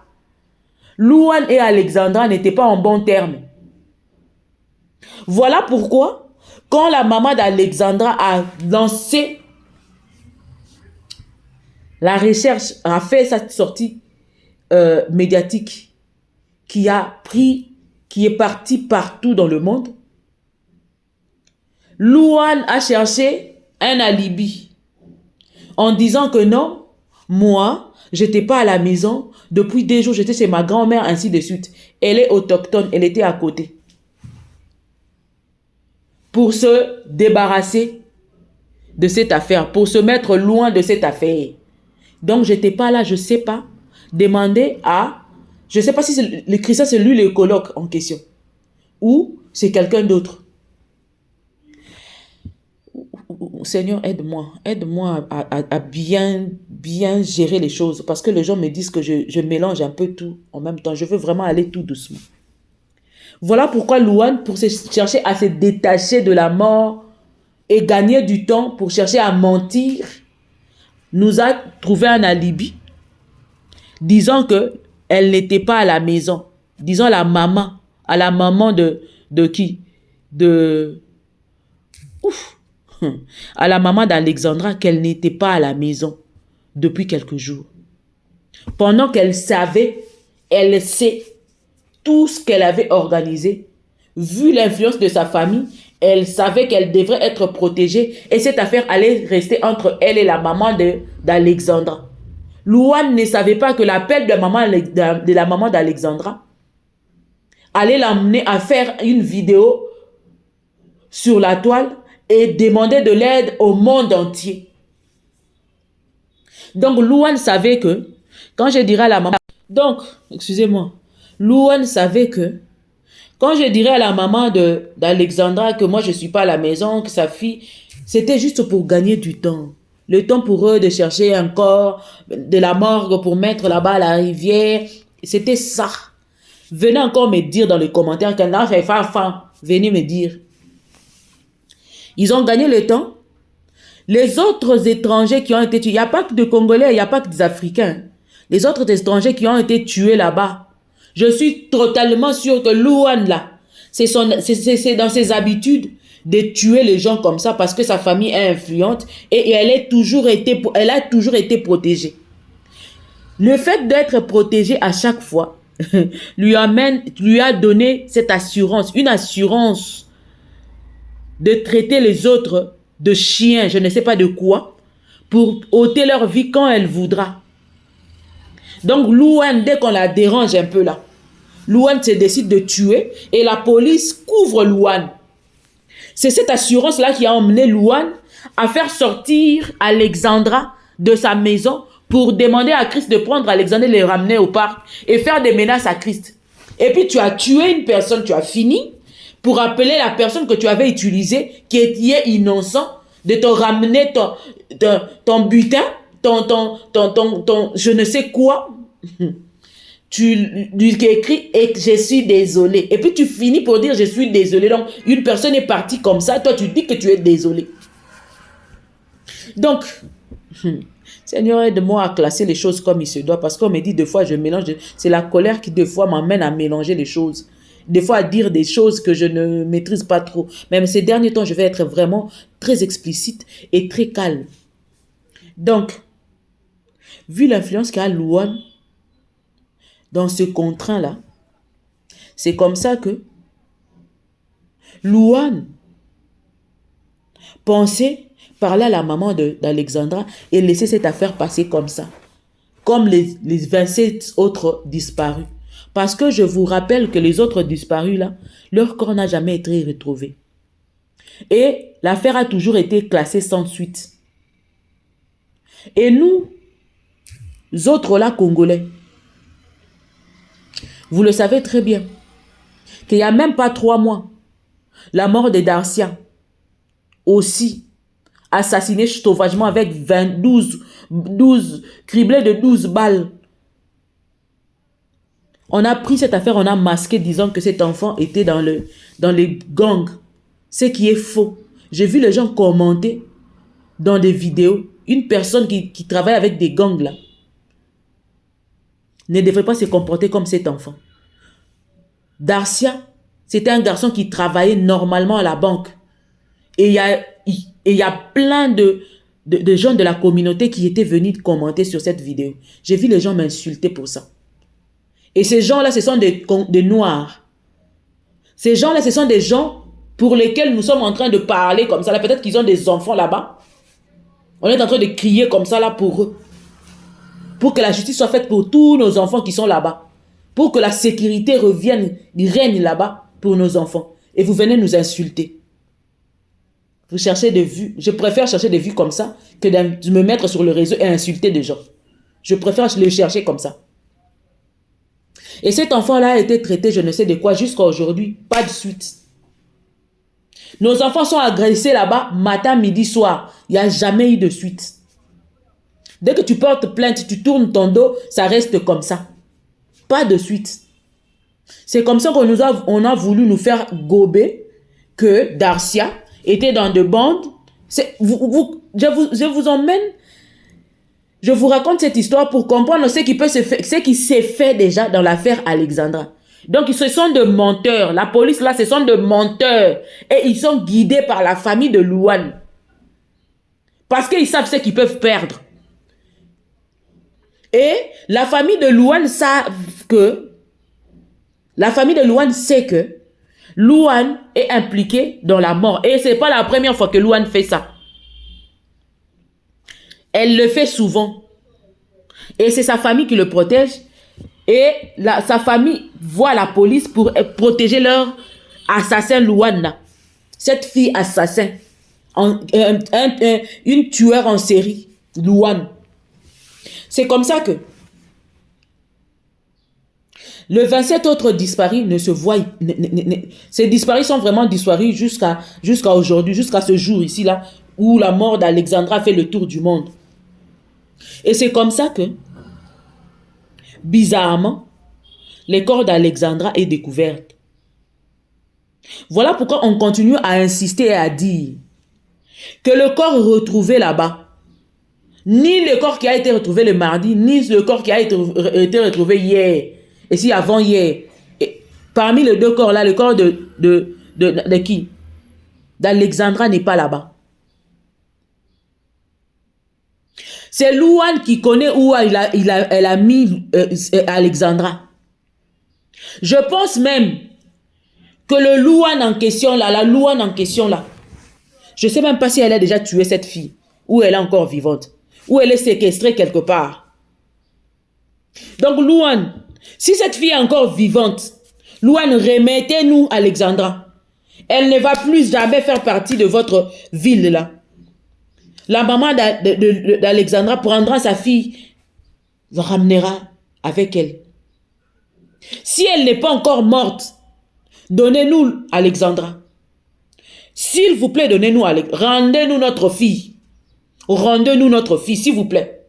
Louane et Alexandra n'étaient pas en bon terme. Voilà pourquoi, quand la maman d'Alexandra a lancé la recherche, a fait sa sortie médiatique qui est partie partout dans le monde, Louane a cherché un alibi en disant que non, moi, j'étais pas à la maison, depuis des jours, j'étais chez ma grand-mère, ainsi de suite. Elle est autochtone, elle était à côté. Pour se débarrasser de cette affaire, pour se mettre loin de cette affaire. Donc, j'étais pas là, je sais pas. Demandez à... Je sais pas si le Christian, c'est lui le colloque en question. Ou c'est quelqu'un d'autre. Seigneur, aide-moi. Aide-moi à bien gérer les choses. Parce que les gens me disent que je mélange un peu tout en même temps. Je veux vraiment aller tout doucement. Voilà pourquoi Louane, pour chercher à se détacher de la mort et gagner du temps pour chercher à mentir, nous a trouvé un alibi, disant qu'elle n'était pas à la maison. Disons à la maman de qui? À la maman d'Alexandra qu'elle n'était pas à la maison depuis quelques jours. Pendant qu'elle savait, elle sait tout ce qu'elle avait organisé. Vu l'influence de sa famille, elle savait qu'elle devrait être protégée et cette affaire allait rester entre elle et la maman d'Alexandra. Louane ne savait pas que l'appel de la maman d'Alexandra allait l'amener à faire une vidéo sur la toile et demander de l'aide au monde entier. Donc, Louane savait que, quand je dirais à la maman... Donc, excusez-moi, Louane savait que, quand je dirais à la maman d'Alexandra que moi, je ne suis pas à la maison, que sa fille, c'était juste pour gagner du temps. Le temps pour eux de chercher un corps de la morgue pour mettre là-bas à la rivière. C'était ça. Venez encore me dire dans les commentaires qu'elle n'a fait faim. Venez me dire. Ils ont gagné le temps. Les autres étrangers qui ont été tués, il n'y a pas que de Congolais, il n'y a pas que des Africains. Les autres étrangers qui ont été tués là-bas, je suis totalement sûr que Louane là, c'est dans ses habitudes de tuer les gens comme ça parce que sa famille est influente et elle a toujours été protégée. Le fait d'être protégée à chaque fois lui a donné cette assurance, une assurance de traiter les autres de chiens, je ne sais pas de quoi, pour ôter leur vie quand elle voudra. Donc Louane, dès qu'on la dérange un peu là, Louane se décide de tuer et la police couvre Louane. C'est cette assurance-là qui a emmené Louane à faire sortir Alexandra de sa maison pour demander à Christ de prendre Alexandra et les ramener au parc et faire des menaces à Christ. Et puis tu as tué une personne, tu as fini pour appeler la personne que tu avais utilisée, qui est innocent, de te ramener ton butin, ton je ne sais quoi. Tu lui écris et je suis désolé. Et puis tu finis pour dire je suis désolé. Donc une personne est partie comme ça, toi tu dis que tu es désolé. Donc, Seigneur, aide-moi à classer les choses comme il se doit. Parce qu'on me dit deux fois je mélange. C'est la colère qui deux fois m'amène à mélanger les choses. Des fois à dire des choses que je ne maîtrise pas trop. Même ces derniers temps, je vais être vraiment très explicite et très calme. Donc, vu l'influence qu'a Louane dans ce contrat-là, c'est comme ça que Louane pensait parler à la maman d'Alexandra et laisser cette affaire passer comme ça. Comme les 27 autres disparus. Parce que je vous rappelle que les autres disparus là, leur corps n'a jamais été retrouvé. Et l'affaire a toujours été classée sans suite. Et nous, autres là, Congolais, vous le savez très bien, qu'il n'y a même pas 3 mois, la mort de Darcia, aussi assassiné sauvagement avec 12 criblé de 12 balles. On a pris cette affaire, on a masqué disant que cet enfant était dans les gangs. Ce qui est faux. J'ai vu les gens commenter dans des vidéos. une personne qui travaille avec des gangs là, ne devrait pas se comporter comme cet enfant. Darcia, c'était un garçon qui travaillait normalement à la banque. Et il y a plein de gens de la communauté qui étaient venus commenter sur cette vidéo. J'ai vu les gens m'insulter pour ça. Et ces gens-là, ce sont des noirs. Ces gens-là, ce sont des gens pour lesquels nous sommes en train de parler comme ça. Peut-être qu'ils ont des enfants là-bas. On est en train de crier comme ça là pour eux. Pour que la justice soit faite pour tous nos enfants qui sont là-bas. Pour que la sécurité règne là-bas pour nos enfants. Et vous venez nous insulter. Vous cherchez des vues. Je préfère chercher des vues comme ça que de me mettre sur le réseau et insulter des gens. Je préfère les chercher comme ça. Et cet enfant-là a été traité je ne sais de quoi jusqu'à aujourd'hui. Pas de suite. Nos enfants sont agressés là-bas matin, midi, soir. Il n'y a jamais eu de suite. Dès que tu portes plainte, tu tournes ton dos, ça reste comme ça. Pas de suite. C'est comme ça qu'on a voulu nous faire gober que Darcia était dans de bandes. Je vous emmène. Je vous raconte cette histoire pour comprendre ce qui s'est fait déjà dans l'affaire Alexandra. Donc, ce sont de menteurs. La police, là, ce sont de menteurs. Et ils sont guidés par la famille de Louane. Parce qu'ils savent ce qu'ils peuvent perdre. Et la famille de Louane sait que Louane est impliquée dans la mort. Et ce n'est pas la première fois que Louane fait ça. Elle le fait souvent. Et c'est sa famille qui le protège. Et sa famille voit la police pour protéger leur assassin Louane. Cette fille assassin. Une tueur en série. Louane. C'est comme ça que le 27 autres disparus ne se voient. Ces disparus sont vraiment disparus jusqu'à aujourd'hui, jusqu'à ce jour ici là, où la mort d'Alexandra fait le tour du monde. Et c'est comme ça que, bizarrement, le corps d'Alexandra est découvert. Voilà pourquoi on continue à insister et à dire que le corps retrouvé là-bas, ni le corps qui a été retrouvé le mardi, ni le corps qui a été retrouvé hier, et si avant-hier, parmi les deux corps là, le corps de qui? D'Alexandra n'est pas là-bas. C'est Louane qui connaît où elle a mis Alexandra. Je pense même que le Louane en question là, la Louane en question là, je ne sais même pas si elle a déjà tué cette fille, ou elle est encore vivante, ou elle est séquestrée quelque part. Donc Louane, si cette fille est encore vivante, Louane, remettez-nous Alexandra. Elle ne va plus jamais faire partie de votre ville là. La maman d'Alexandra prendra sa fille, la ramènera avec elle. Si elle n'est pas encore morte, donnez-nous Alexandra. S'il vous plaît, donnez-nous Alexandra. Rendez-nous notre fille. Rendez-nous notre fille, s'il vous plaît.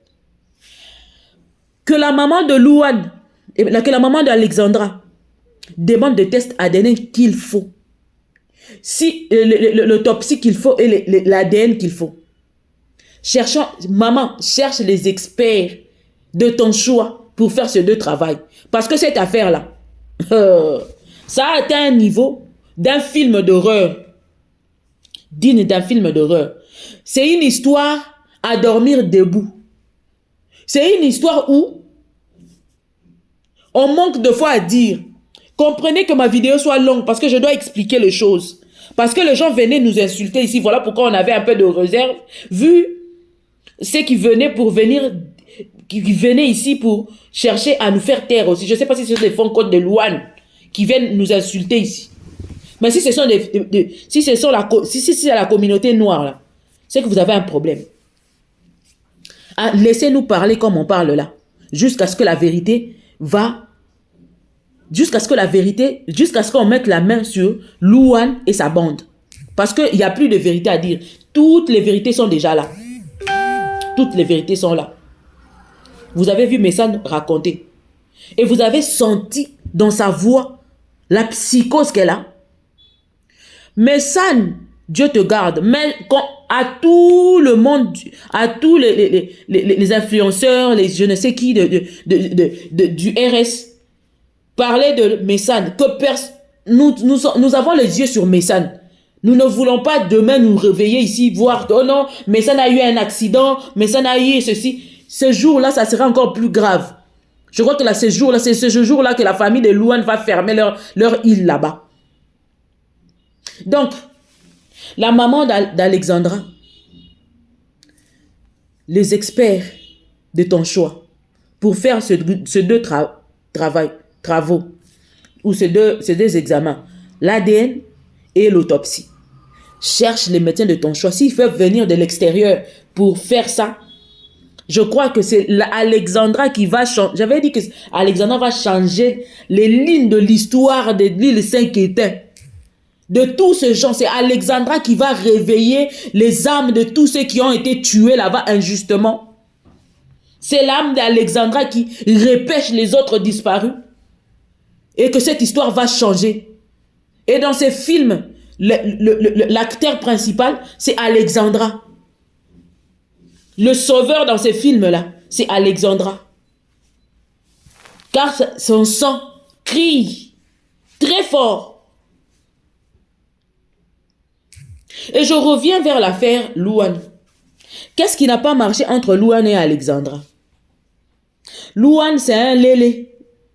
Que la maman de Louane, que la maman d'Alexandra demande des tests ADN qu'il faut. Si l'autopsie qu'il faut et l'ADN qu'il faut. Maman, cherche les experts de ton choix pour faire ce deux travail. Parce que cette affaire-là, ça a atteint un niveau d'un film d'horreur. Digne d'un film d'horreur. C'est une histoire à dormir debout. C'est une histoire où on manque de fois à dire. Comprenez que ma vidéo soit longue parce que je dois expliquer les choses. Parce que les gens venaient nous insulter ici. Voilà pourquoi on avait un peu de réserve. Vu ceux qui venaient qui venaient ici pour chercher à nous faire taire aussi. Je ne sais pas si c'est des fonds contre de Louane qui viennent nous insulter ici. Mais si ce sont si c'est la communauté noire là, c'est que vous avez un problème. Ah, laissez-nous parler comme on parle là. Jusqu'à ce que la vérité jusqu'à ce qu'on mette la main sur Louane et sa bande. Parce qu'il n'y a plus de vérité à dire. Toutes les vérités sont déjà là. Toutes les vérités sont là. Vous avez vu Messane raconter. Et vous avez senti dans sa voix la psychose qu'elle a. Messane Dieu te garde. Mais quand, à tout le monde, à tous les influenceurs, les je ne sais qui du RS, parler de Messane, que nous avons les yeux sur Messane. Nous ne voulons pas demain nous réveiller ici, voir que, oh non, Messane a eu un accident, Messane a eu ceci. Ce jour-là, ça sera encore plus grave. Je crois que là, c'est ce jour-là que la famille de Louane va fermer leur île là-bas. Donc, la maman d'Alexandra, les experts de ton choix, pour faire ces deux travaux, ou ces deux examens, l'ADN et l'autopsie. Cherche les médecins de ton choix. S'ils peuvent venir de l'extérieur pour faire ça, je crois que c'est Alexandra qui va changer. J'avais dit que Alexandra va changer les lignes de l'histoire de l'île Saint-Quentin. De tous ces gens, c'est Alexandra qui va réveiller les âmes de tous ceux qui ont été tués là-bas injustement. C'est l'âme d'Alexandra qui repêche les autres disparus. Et que cette histoire va changer. Et dans ces films, l'acteur principal, c'est Alexandra. Le sauveur dans ces films-là, c'est Alexandra. Car son sang crie très fort. Et je reviens vers l'affaire Louane. Qu'est-ce qui n'a pas marché entre Louane et Alexandra? Louane, c'est un lélé.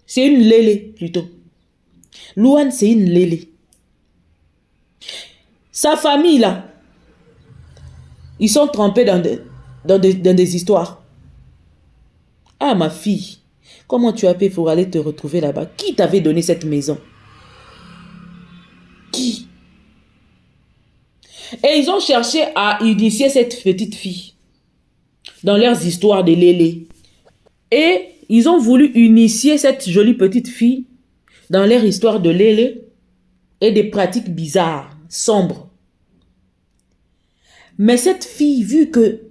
C'est une lélé, plutôt. Louane, c'est une lélé. Sa famille, là, ils sont trempés dans des histoires. Ah, ma fille, comment tu as fait pour aller te retrouver là-bas? Qui t'avait donné cette maison? Qui? Et ils ont cherché à initier cette petite fille dans leurs histoires de lélé. Et ils ont voulu initier cette jolie petite fille dans leur histoire de lélé et des pratiques bizarres, sombres. Mais cette fille, vu que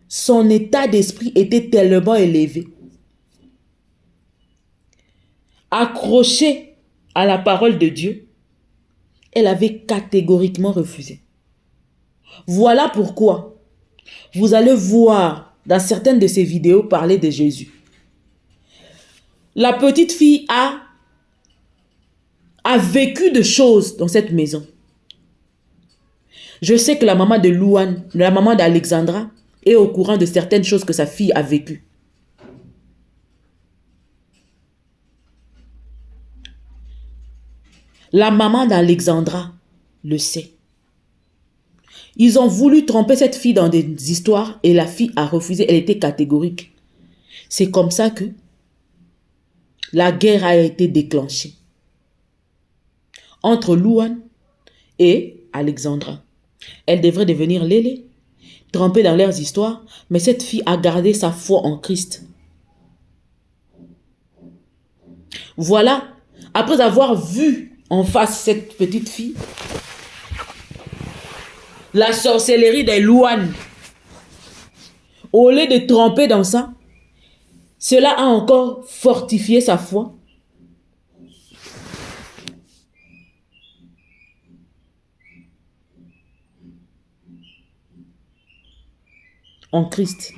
son état d'esprit était tellement élevé, accrochée à la parole de Dieu, elle avait catégoriquement refusé. Voilà pourquoi vous allez voir dans certaines de ces vidéos parler de Jésus. La petite fille a vécu de choses dans cette maison. Je sais que la maman de Louane, la maman d'Alexandra, est au courant de certaines choses que sa fille a vécues. La maman d'Alexandra le sait. Ils ont voulu tromper cette fille dans des histoires et la fille a refusé, elle était catégorique. C'est comme ça que la guerre a été déclenchée entre Louane et Alexandra. Elle devrait devenir lélé, trempée dans leurs histoires, mais cette fille a gardé sa foi en Christ. Voilà, après avoir vu en face cette petite fille, la sorcellerie des Louane, au lieu de tremper dans ça, cela a encore fortifié sa foi. En Christ.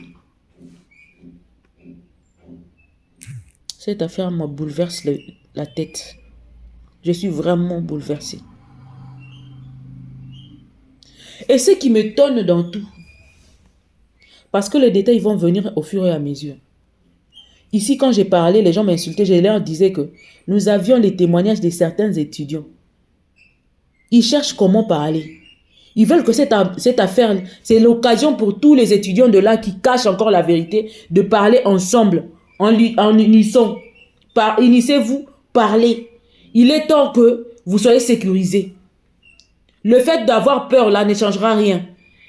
Cette affaire me bouleverse la tête. Je suis vraiment bouleversée. Et ce qui m'étonne dans tout, parce que les détails vont venir au fur et à mesure. Ici, quand j'ai parlé, les gens m'insultaient, je leur disais que nous avions les témoignages de certains étudiants. Ils cherchent comment parler. Ils veulent que cette affaire, c'est l'occasion pour tous les étudiants de là qui cachent encore la vérité, de parler ensemble, en unisson. Unissez-vous, parlez. Il est temps que vous soyez sécurisés. Le fait d'avoir peur là ne changera rien.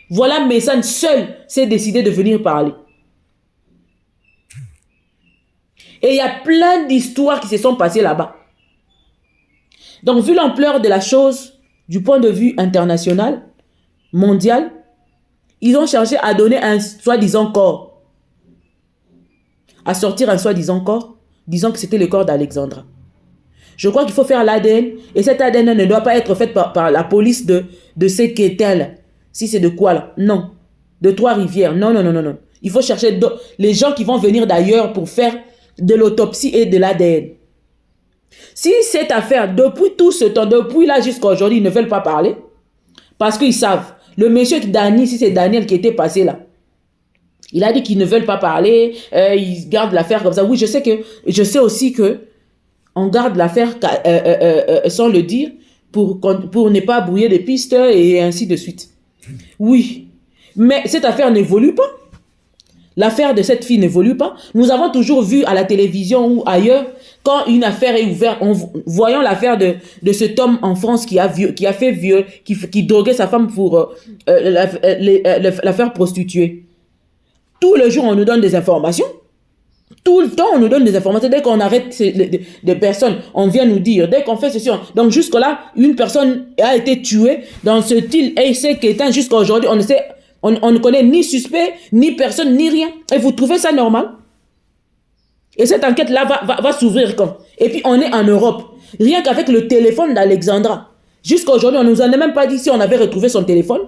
Voilà, Messane seul s'est décidé de venir parler. Et il y a plein d'histoires qui se sont passées là-bas. Donc, vu l'ampleur de la chose, du point de vue international, mondial, ils ont cherché à donner un soi-disant corps. À sortir un soi-disant corps, disant que c'était le corps d'Alexandra. Je crois qu'il faut faire l'ADN. Et cet ADN ne doit pas être fait par la police de ces quêtes-là. Si c'est de quoi là? Non. De Trois-Rivières. Non, non, non, non, non. Il faut chercher les gens qui vont venir d'ailleurs pour faire de l'autopsie et de l'ADN. Si cette affaire, depuis tout ce temps, depuis là jusqu'à aujourd'hui, ils ne veulent pas parler, parce qu'ils savent. Le monsieur Dani, si c'est Daniel qui était passé là, il a dit qu'ils ne veulent pas parler, ils gardent l'affaire comme ça. Oui, je sais aussi que on garde l'affaire sans le dire pour ne pas brouiller des pistes et ainsi de suite. Oui, mais cette affaire n'évolue pas. L'affaire de cette fille n'évolue pas. Nous avons toujours vu à la télévision ou ailleurs, quand une affaire est ouverte, voyons l'affaire de cet homme en France qui droguait sa femme pour la faire prostituer. Tout le jour, on nous donne des informations. Tout le temps, on nous donne des informations. Dès qu'on arrête des personnes, on vient nous dire. Dès qu'on fait ceci, donc jusque-là, une personne a été tuée dans ce style et c'est qu'éteint jusqu'à aujourd'hui, on ne connaît ni suspect, ni personne, ni rien. Et vous trouvez ça normal? Et cette enquête-là va s'ouvrir quand? Et puis, on est en Europe. Rien qu'avec le téléphone d'Alexandra. Jusqu'à aujourd'hui, on ne nous en a même pas dit si on avait retrouvé son téléphone.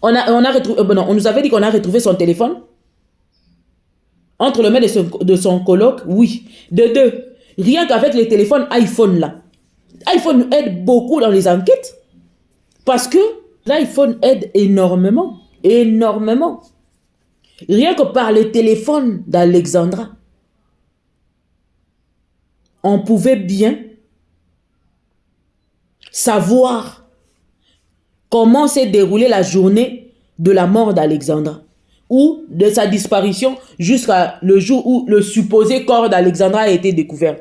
On nous avait dit qu'on a retrouvé son téléphone. Entre le mail de son coloc, oui. De deux, rien qu'avec les téléphones iPhone là. iPhone nous aide beaucoup dans les enquêtes. Parce que l'iPhone aide énormément. Énormément. Rien que par le téléphone d'Alexandra, on pouvait bien savoir comment s'est déroulée la journée de la mort d'Alexandra ou de sa disparition jusqu'à le jour où le supposé corps d'Alexandra a été découvert.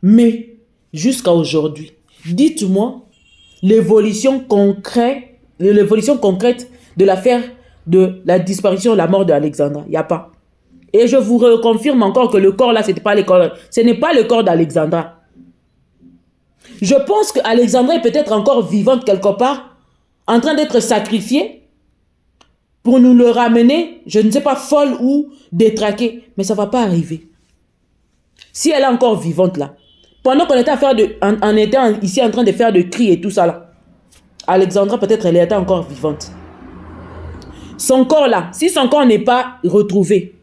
Mais jusqu'à aujourd'hui, dites-moi l'évolution concrète de l'affaire de la disparition et la mort d'Alexandra. Il n'y a pas. Et je vous reconfirme encore que le corps là, ce n'est pas le corps d'Alexandra. Je pense qu'Alexandra est peut-être encore vivante quelque part, en train d'être sacrifiée pour nous le ramener, je ne sais pas, folle ou détraquée. Mais ça ne va pas arriver. Si elle est encore vivante là, pendant qu'on était ici en train de faire de cris et tout ça là, Alexandra, peut-être elle était encore vivante. Son corps là, si son corps n'est pas retrouvé,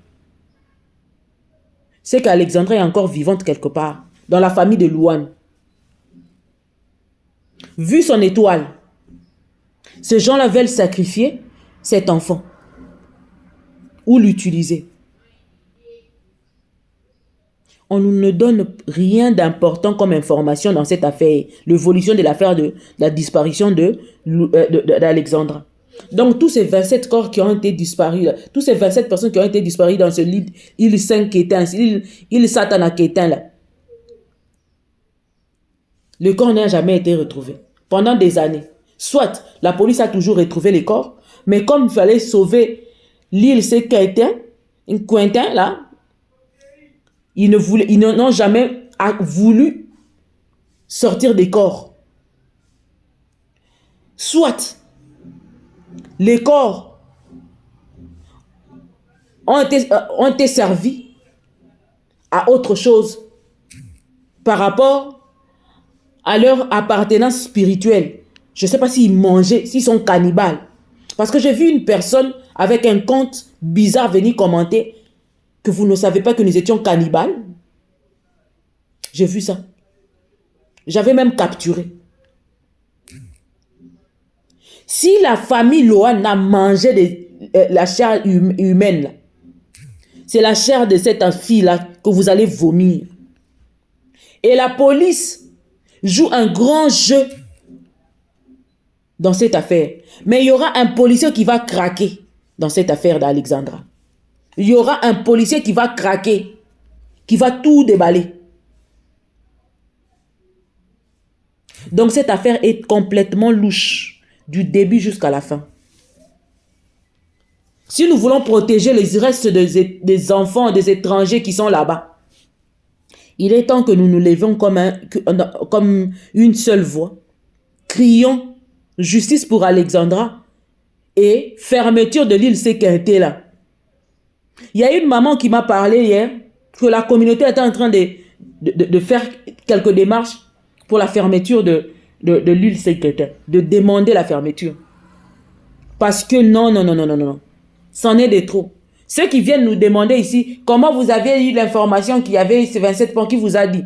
c'est qu'Alexandra est encore vivante quelque part, dans la famille de Louane. Vu son étoile, ces gens-là veulent sacrifier cet enfant ou l'utiliser. On ne donne rien d'important comme information dans cette affaire, l'évolution de l'affaire de la disparition d'Alexandra. Donc, tous ces 27 corps qui ont été disparus, là, tous ces 27 personnes qui ont été disparues dans ce île 5 Kétin, île Satana Kétin, là, le corps n'a jamais été retrouvé pendant des années. Soit la police a toujours retrouvé les corps, mais comme il fallait sauver l'île Saint-Quentin, là, ils n'ont jamais voulu sortir des corps. Soit les corps ont été servis à autre chose par rapport à leur appartenance spirituelle. Je ne sais pas s'ils mangeaient, s'ils sont cannibales. Parce que j'ai vu une personne avec un compte bizarre venir commenter que vous ne savez pas que nous étions cannibales. J'ai vu ça. J'avais même capturé. Si la famille Lohan a mangé la chair humaine, c'est la chair de cette fille-là que vous allez vomir. Et la police joue un grand jeu dans cette affaire. Mais il y aura un policier qui va craquer dans cette affaire d'Alexandra. Il y aura un policier qui va craquer, qui va tout déballer. Donc cette affaire est complètement louche, du début jusqu'à la fin. Si nous voulons protéger les restes des enfants, des étrangers qui sont là-bas, il est temps que nous nous levions comme une seule voix. Crions justice pour Alexandra et fermeture de l'île Séquinté là. Il y a une maman qui m'a parlé hier que la communauté était en train de faire quelques démarches pour la fermeture de l'île Saint-Quentin, de demander la fermeture. Parce que non. C'en est de trop. Ceux qui viennent nous demander ici, comment vous avez eu l'information qu'il y avait ces 27 ponts, qui vous a dit?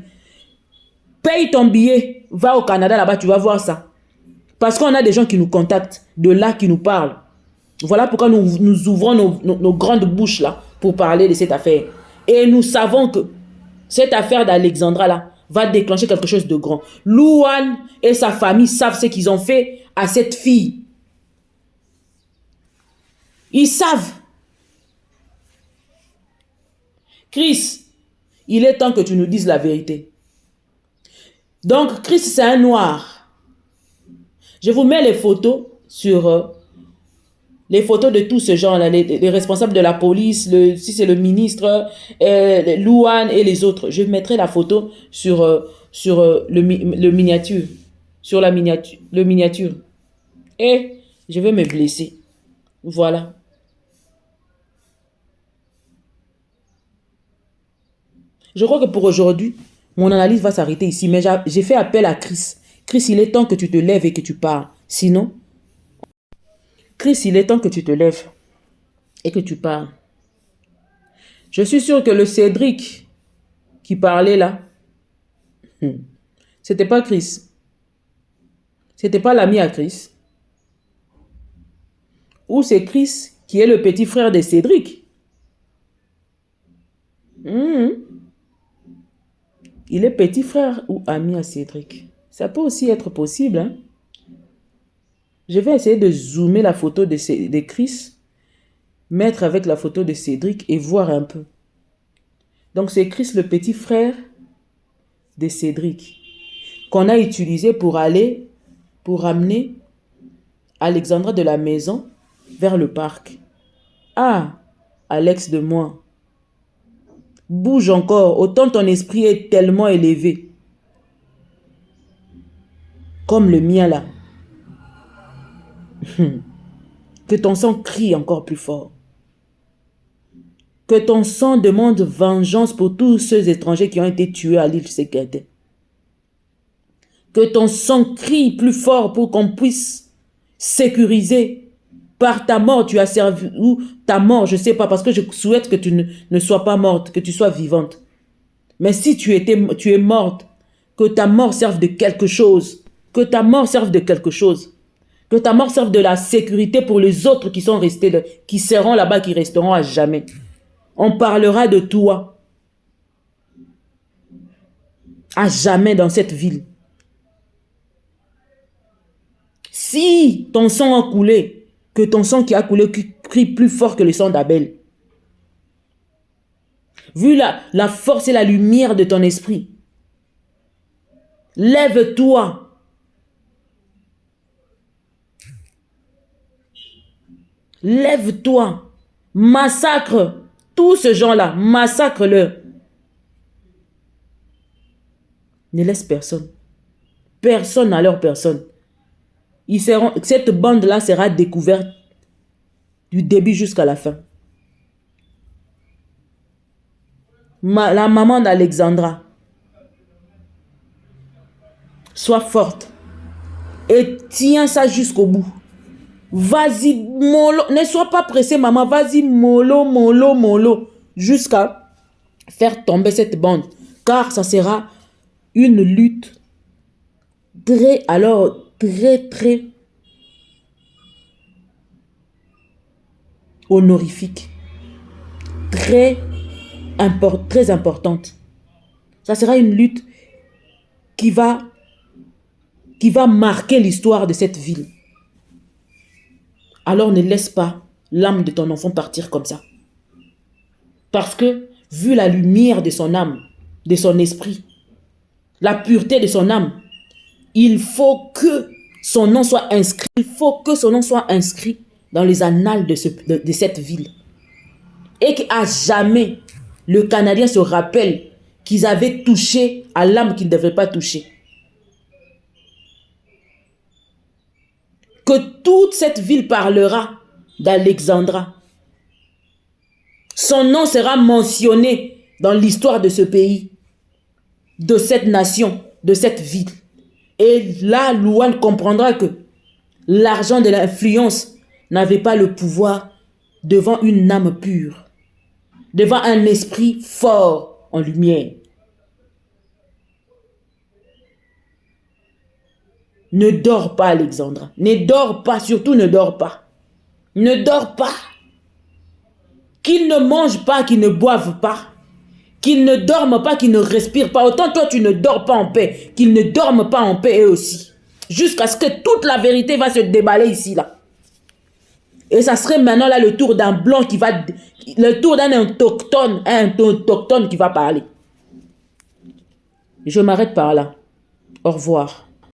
Paye ton billet, va au Canada là-bas, tu vas voir ça. Parce qu'on a des gens qui nous contactent, de là qui nous parlent. Voilà pourquoi nous ouvrons nos grandes bouches là, pour parler de cette affaire. Et nous savons que cette affaire d'Alexandra là, va déclencher quelque chose de grand. Louane et sa famille savent ce qu'ils ont fait à cette fille. Ils savent. Chris, il est temps que tu nous dises la vérité. Donc, Chris, c'est un noir. Je vous mets les photos sur... les photos de tout ce genre-là, les responsables de la police, si c'est le ministre, Louane et les autres. Je mettrai la photo sur le miniature. Sur la miniature, le miniature. Et je vais me blesser. Voilà. Je crois que pour aujourd'hui, mon analyse va s'arrêter ici. Mais j'ai fait appel à Chris. Chris, il est temps que tu te lèves et que tu parles. Sinon... Chris, il est temps que tu te lèves et que tu parles. Je suis sûr que le Cédric qui parlait là, c'était pas Chris. C'était pas l'ami à Chris. Ou c'est Chris qui est le petit frère de Cédric. Il est petit frère ou ami à Cédric. Ça peut aussi être possible, hein. Je vais essayer de zoomer la photo de Chris, mettre avec la photo de Cédric et voir un peu. Donc c'est Chris, le petit frère de Cédric, qu'on a utilisé pour amener Alexandra de la maison vers le parc. Ah, Alex de moi. Bouge encore, autant ton esprit est tellement élevé. Comme le mien là. Que ton sang crie encore plus fort. Que ton sang demande vengeance pour tous ceux étrangers qui ont été tués à l'île Saint-Quentin. Que ton sang crie plus fort pour qu'on puisse sécuriser. Par ta mort, tu as servi, ou ta mort, je ne sais pas, parce que je souhaite que tu ne sois pas morte, que tu sois vivante. Mais si tu es morte, que ta mort serve de quelque chose. Que ta mort serve de quelque chose. Que ta mort serve de la sécurité pour les autres qui sont restés, qui seront là-bas, qui resteront à jamais. On parlera de toi. À jamais dans cette ville. Si ton sang a coulé, que ton sang qui a coulé crie plus fort que le sang d'Abel. Vu la force et la lumière de ton esprit. Lève-toi. Lève-toi, massacre tous ces gens-là, massacre-le. Ne laisse personne. Personne à leur personne. Cette bande-là sera découverte du début jusqu'à la fin. La maman d'Alexandra, sois forte et tiens ça jusqu'au bout. Vas-y, mollo. Ne sois pas pressé, maman. Vas-y, mollo. Jusqu'à faire tomber cette bande. Car ça sera une lutte très honorifique. Très importante. Ça sera une lutte qui va marquer l'histoire de cette ville. Alors ne laisse pas l'âme de ton enfant partir comme ça. Parce que, vu la lumière de son âme, de son esprit, la pureté de son âme, il faut que son nom soit inscrit. Il faut que son nom soit inscrit dans les annales de cette ville. Et qu'à jamais, le Canadien se rappelle qu'ils avaient touché à l'âme qu'ils ne devaient pas toucher. Que toute cette ville parlera d'Alexandra. Son nom sera mentionné dans l'histoire de ce pays, de cette nation, de cette ville. Et là, Louane comprendra que l'argent de l'influence n'avait pas le pouvoir devant une âme pure, devant un esprit fort en lumière. Ne dors pas, Alexandra. Ne dors pas, surtout ne dors pas. Ne dors pas. Qu'ils ne mangent pas, qu'ils ne boivent pas. Qu'ils ne dorment pas, qu'ils ne respirent pas. Autant toi, tu ne dors pas en paix. Qu'ils ne dorment pas en paix eux aussi. Jusqu'à ce que toute la vérité va se déballer ici, là. Et ça serait maintenant là le tour d'un blanc qui va... Le tour d'un autochtone qui va parler. Je m'arrête par là. Au revoir.